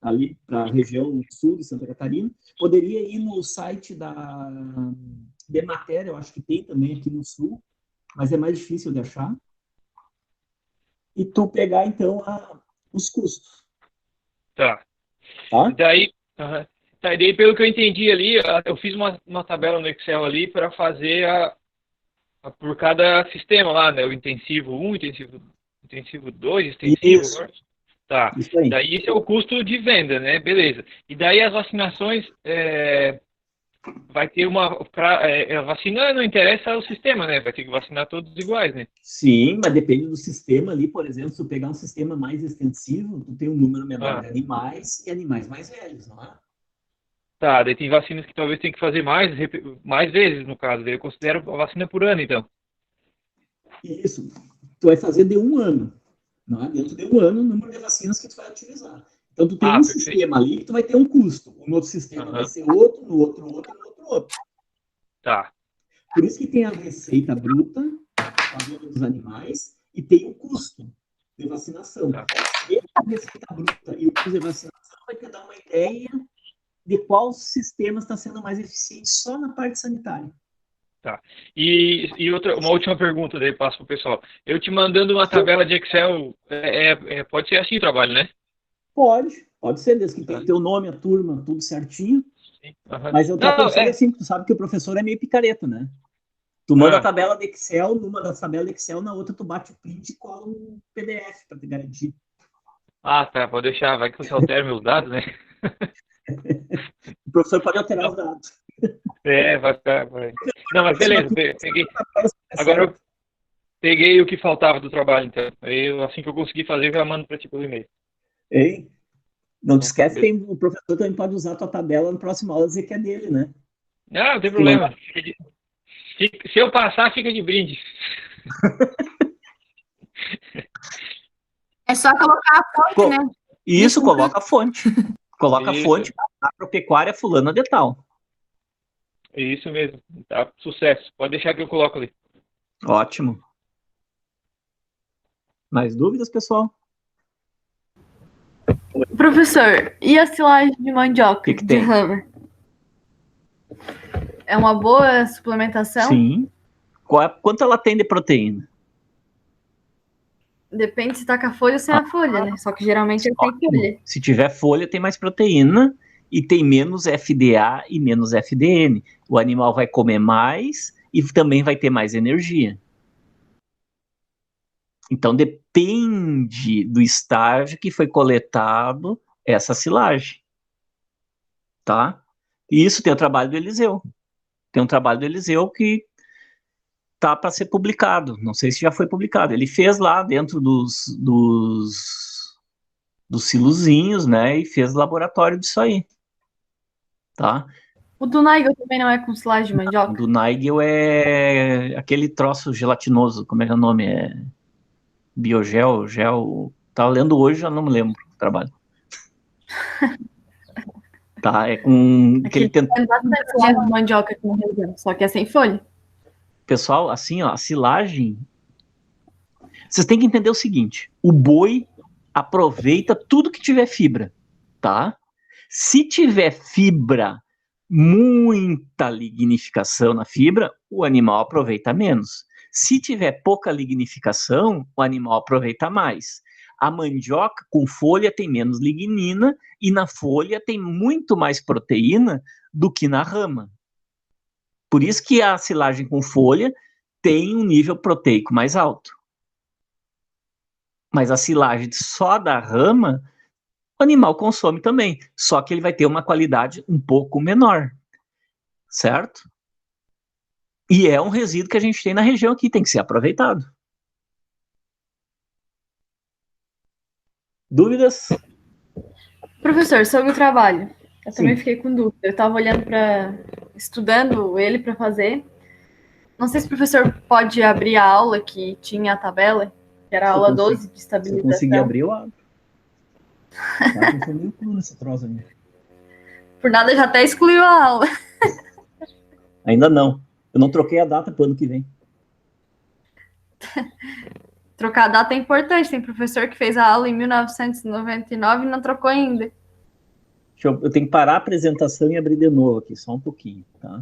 ali para a região sul de Santa Catarina. Poderia ir no site de matéria, eu acho que tem também aqui no sul, mas é mais difícil de achar. E tu pegar então os custos. Tá. Tá? E daí, pelo que eu entendi ali, eu fiz uma tabela no Excel ali para fazer por cada sistema lá, né? O intensivo 1, intensivo 2, extensivo. Isso. Tá. Isso aí. Daí esse é o custo de venda, né? Beleza. E daí as vacinações, vai ter a vacina não interessa o sistema, né? Vai ter que vacinar todos iguais, né? Sim, mas depende do sistema ali, por exemplo, se tu pegar um sistema mais extensivo, tu tem um número menor de animais e animais mais velhos, não é? Tá, daí tem vacinas que talvez tenha que fazer mais vezes, no caso. Daí eu considero a vacina por ano, então. Isso. Tu vai fazer de um ano. Não é? Dentro de um ano, o número de vacinas que tu vai utilizar. Então, tu tem um perfeito. sistema ali que tu vai ter um custo. No outro sistema vai ser outro, no outro. Tá. Por isso que tem a receita bruta, a venda dos animais, e tem o custo de vacinação. Tá. A receita bruta e o custo de vacinação vai te dar uma ideia de qual sistema está sendo mais eficiente só na parte sanitária. Tá. E uma última pergunta, daí passo pro pessoal. Eu te mandando uma tabela de Excel, pode ser assim o trabalho, né? Pode ser, desde que tenha teu nome, a turma, tudo certinho. Sim. Aham. Mas eu tô Não, pensando assim, tu sabe que o professor é meio picareta, né? Tu manda a tabela de Excel, numa das tabelas de Excel, na outra tu bate o print e cola um PDF para te garantir. Ah, tá, pode deixar, vai que você altera meus dados, né? O professor pode alterar os dados. Vai ficar. Não, mas beleza, peguei. Agora eu peguei o que faltava do trabalho, então. Aí, assim que eu conseguir fazer, eu já mando para ti pelo e-mail. Ei, não te esquece que o professor também pode usar a tua tabela na próxima aula e dizer que é dele, né? Não tem problema. Se eu passar, fica de brinde. É só colocar a fonte, né? Isso, coloca a fonte. Coloca a fonte agropecuária fulana de tal. Isso mesmo. Tá, sucesso. Pode deixar que eu coloco ali. Ótimo. Mais dúvidas, pessoal? Professor, e a silagem de mandioca Que de tem? Hammer? É uma boa suplementação? Sim. Quanto ela tem de proteína? Depende se tá com a folha ou sem a folha, né? Só que geralmente ele tem folha. Se tiver folha, tem mais proteína e tem menos FDA e menos FDN. O animal vai comer mais e também vai ter mais energia. Então depende do estágio que foi coletado essa silagem. Tá? E isso tem o trabalho do Eliseu. Tem um trabalho do Eliseu que tá para ser publicado. Não sei se já foi publicado. Ele fez lá dentro dos silozinhos, né? E fez laboratório disso aí. Tá? O do Nigel também não é com silagem de mandioca? O do Nigel é aquele troço gelatinoso. Como é que é o nome? É biogel, gel. Tava lendo hoje, já não me lembro do trabalho. Tá, é com Aquele tem bastante silagem de mandioca aqui na região, só que é sem folha. Pessoal, assim, ó, a silagem. Vocês têm que entender o seguinte: o boi aproveita tudo que tiver fibra, tá? Se tiver fibra, muita lignificação na fibra, o animal aproveita menos. Se tiver pouca lignificação, o animal aproveita mais. A mandioca com folha tem menos lignina e na folha tem muito mais proteína do que na rama. Por isso que a silagem com folha tem um nível proteico mais alto. Mas a silagem só da rama, o animal consome também. Só que ele vai ter uma qualidade um pouco menor. Certo? E é um resíduo que a gente tem na região aqui, tem que ser aproveitado. Dúvidas? Professor, sobre o trabalho. Eu Sim. também fiquei com dúvida. Eu estava olhando estudando ele para fazer. Não sei se o professor pode abrir a aula que tinha a tabela, que era a aula 12 de estabilização. Se eu conseguir abrir, eu abro. Tá, não foi nem tudo nesse troço aí. Por nada já até excluiu a aula. Ainda não. Eu não troquei a data para o ano que vem. Trocar a data é importante. Tem professor que fez a aula em 1999 e não trocou ainda. Eu tenho que parar a apresentação e abrir de novo aqui, só um pouquinho, tá?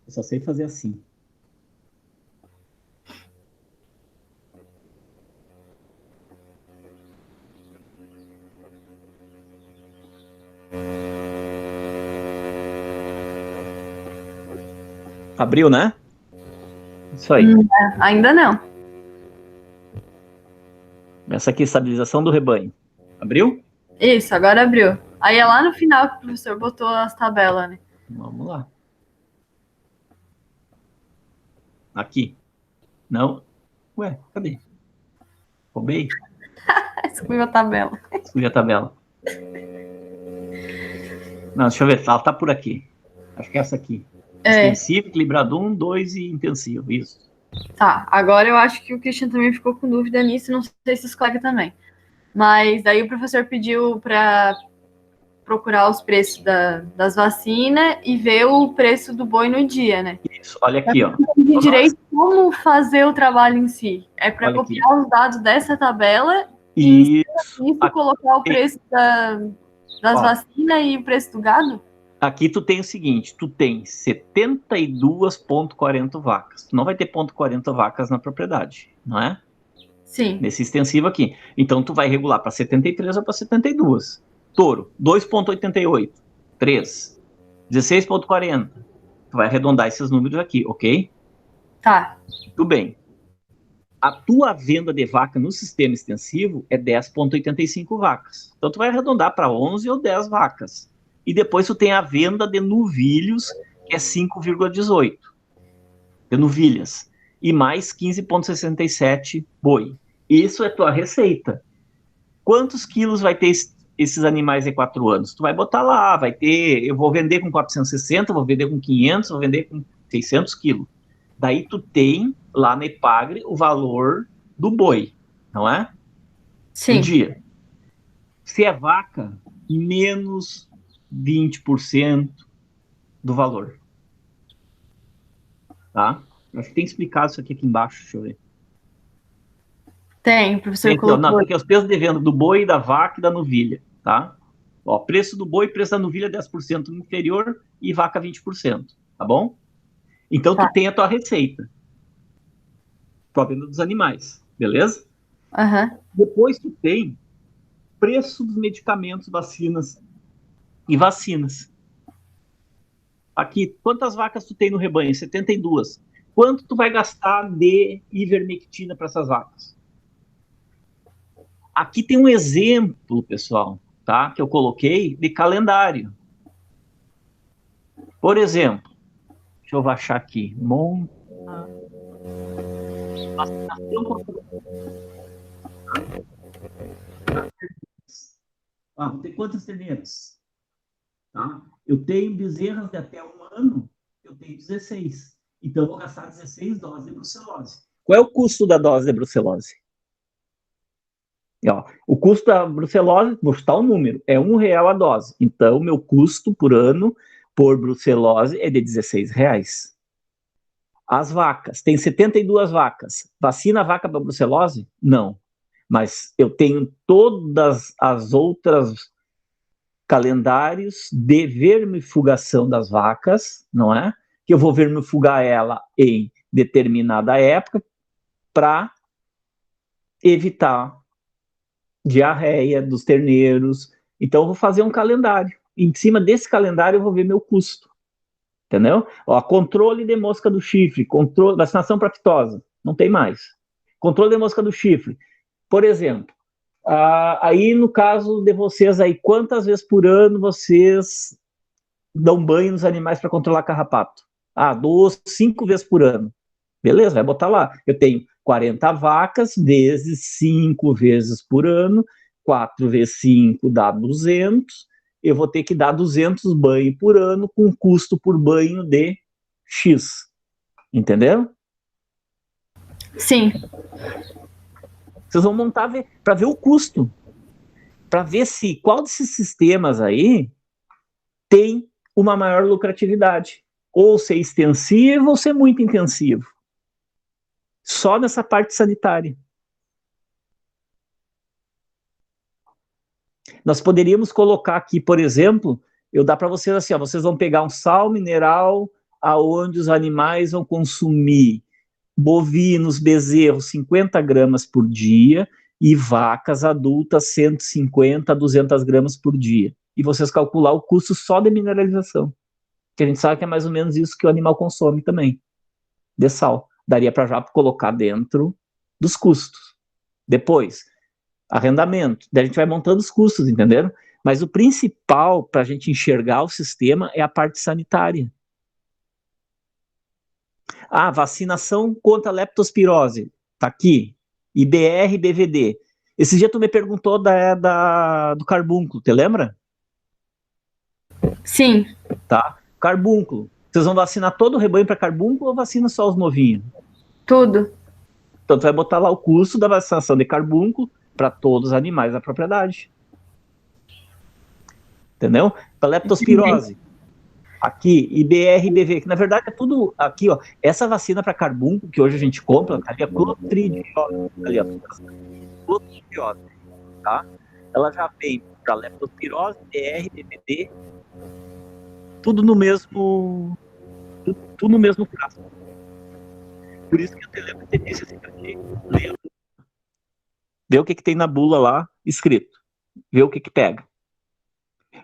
Eu só sei fazer assim. Abriu, né? Isso aí. Ainda não. Essa aqui é a estabilização do rebanho. Abriu? Isso, agora abriu. Aí é lá no final que o professor botou as tabelas, né? Vamos lá. Aqui. Não. Ué, cadê? Roubei? Excluiu a tabela. Excluí a tabela. Não, deixa eu ver. Ela tá por aqui. Acho que é essa aqui. Extensivo, equilibrado 1, 2 e intensivo. Isso. Tá, agora eu acho que o Christian também ficou com dúvida nisso, não sei se os colegas também. Mas daí o professor pediu para procurar os preços das vacinas e ver o preço do boi no dia, né? Isso, olha aqui, ó. De direito como fazer o trabalho em si. É para Olha copiar aqui. os dados dessa tabela Isso. e colocar o preço das vacinas e o preço do gado? Aqui tu tem o seguinte, tu tem 72,40 vacas. Tu não vai ter 0,40 vacas na propriedade, não é? Sim. Nesse extensivo aqui. Então tu vai regular para 73 ou para 72. Touro, 2,88. 3. 16,40. Tu vai arredondar esses números aqui, ok? Tá. Tudo bem. A tua venda de vaca no sistema extensivo é 10,85 vacas. Então tu vai arredondar para 11 ou 10 vacas. E depois tu tem a venda de novilhos, que é 5,18. De novilhas. E mais 15,67 boi. Isso é tua receita. Quantos quilos vai ter esses animais em 4 anos? Tu vai botar lá, vai ter... Eu vou vender com 460, vou vender com 500, vou vender com 600 quilos. Daí tu tem lá na Epagre o valor do boi, não é? Sim. Um dia. Se é vaca, menos 20% do valor. Tá? Acho que tem explicado isso aqui embaixo, deixa eu ver. Tem, o professor Então, colocou. porque os preços de venda do boi, da vaca e da novilha, tá? Ó, preço do boi, preço da novilha 10% inferior e vaca 20%, tá bom? Então Tá. tu tem a tua receita. Tua venda dos animais, beleza? Aham. Depois tu tem preço dos medicamentos, vacinas e vacinas. Aqui, quantas vacas tu tem no rebanho? 72. Quanto tu vai gastar de ivermectina para essas vacas? Aqui tem um exemplo, pessoal, tá? Que eu coloquei de calendário. Por exemplo, deixa eu achar aqui. Vou ter quantas terneiras? Tá? Eu tenho bezerras de até 1 ano, eu tenho 16. Então, eu vou gastar 16 doses de brucelose. Qual é o custo da dose de brucelose? Ó, o custo da brucelose, vou chutar um número, é R$1 a dose. Então, o meu custo por ano por brucelose é de R$16. As vacas, tem 72 vacas. Vacina a vaca para brucelose? Não. Mas eu tenho todas as outras calendários de vermifugação das vacas, não é? Que eu vou vermifugar ela em determinada época para evitar diarreia dos terneiros. Então, eu vou fazer um calendário. Em cima desse calendário, eu vou ver meu custo. Entendeu? Ó, controle de mosca do chifre, controle, vacinação para fitose, não tem mais. Controle de mosca do chifre. Por exemplo, aí no caso de vocês aí, quantas vezes por ano vocês dão banho nos animais para controlar carrapato? Dou 5 vezes por ano. Beleza, vai botar lá. Eu tenho 40 vacas vezes 5 vezes por ano, 4 vezes 5 dá 200. Eu vou ter que dar 200 banhos por ano com custo por banho de X. Entendeu? Sim. Vocês vão montar para ver o custo. Para ver se qual desses sistemas aí tem uma maior lucratividade. Ou ser extensivo ou ser muito intensivo. Só nessa parte sanitária. Nós poderíamos colocar aqui, por exemplo, eu dar para vocês assim, ó, vocês vão pegar um sal mineral aonde os animais vão consumir bovinos, bezerros, 50 gramas por dia e vacas adultas 150 a 200 gramas por dia. E vocês calcular o custo só de mineralização. Que a gente sabe que é mais ou menos isso que o animal consome também, de sal. Daria para já colocar dentro dos custos. Depois, arrendamento. Daí a gente vai montando os custos, entenderam? Mas o principal para a gente enxergar o sistema é a parte sanitária. Vacinação contra a leptospirose. Tá aqui. IBR e BVD. Esse dia tu me perguntou do carbúnculo, te lembra? Sim. Tá. Carbúnculo. Vocês vão vacinar todo o rebanho para carbúnculo ou vacina só os novinhos? Tudo. Então tu vai botar lá o custo da vacinação de carbúnculo para todos os animais da propriedade. Entendeu? Para leptospirose. Aqui, IBR e BV, que na verdade é tudo aqui, ó. Essa vacina para carbúnculo que hoje a gente compra, ali é clostridiose. Ali, ó. Clostridiose, tá? Ela já vem para leptospirose, IBR, BVD tudo no mesmo tudo no mesmo frasco. Por isso que eu te lembro que disse assim, vê o que tem na bula lá escrito, vê o que pega.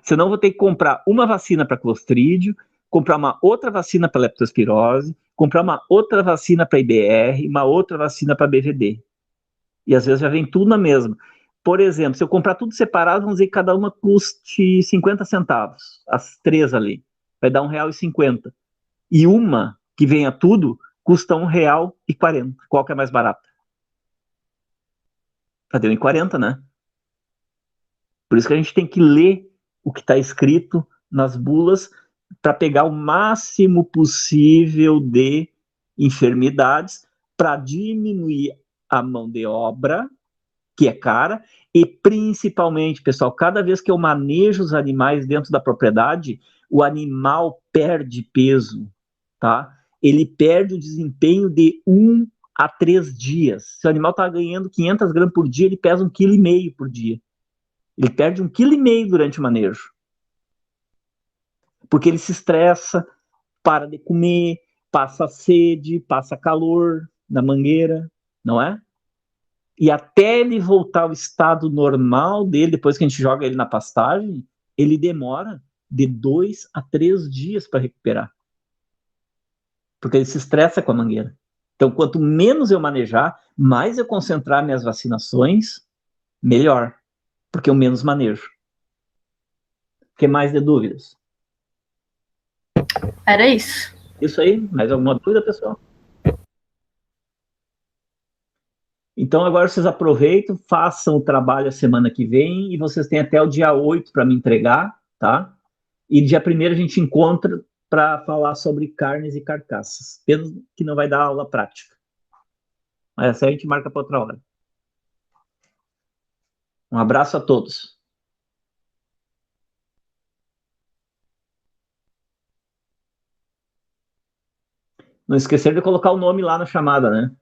Senão eu vou ter que comprar uma vacina para Clostrídio, comprar uma outra vacina para leptospirose, comprar uma outra vacina para IBR, uma outra vacina para BVD. E às vezes já vem tudo na mesma. Por exemplo, se eu comprar tudo separado, vamos dizer que cada uma custe 50 centavos, as 3 ali. Vai dar R$1,50. E uma que venha tudo custa R$1,40. Qual que é mais barata? Deu R$1,40, né? Por isso que a gente tem que ler o que está escrito nas bulas para pegar o máximo possível de enfermidades para diminuir a mão de obra, que é cara, e principalmente, pessoal, cada vez que eu manejo os animais dentro da propriedade, o animal perde peso, tá? Ele perde o desempenho de 1 a 3 dias. Se o animal está ganhando 500 gramas por dia, ele pesa 1,5 kg por dia. Ele perde 1,5 kg durante o manejo. Porque ele se estressa, para de comer, passa sede, passa calor na mangueira, não é? E até ele voltar ao estado normal dele, depois que a gente joga ele na pastagem, ele demora de 2 a 3 dias para recuperar. Porque ele se estressa com a mangueira. Então, quanto menos eu manejar, mais eu concentrar minhas vacinações, melhor. Porque eu menos manejo. O que mais de dúvidas? Era isso. Isso aí? Mais alguma dúvida, pessoal? Então, agora vocês aproveitam, façam o trabalho a semana que vem e vocês têm até o dia 8 para me entregar, tá? E dia 1º a gente encontra para falar sobre carnes e carcaças. Pena que não vai dar aula prática. Mas essa a gente marca para outra hora. Um abraço a todos. Não esquecer de colocar o nome lá na chamada, né?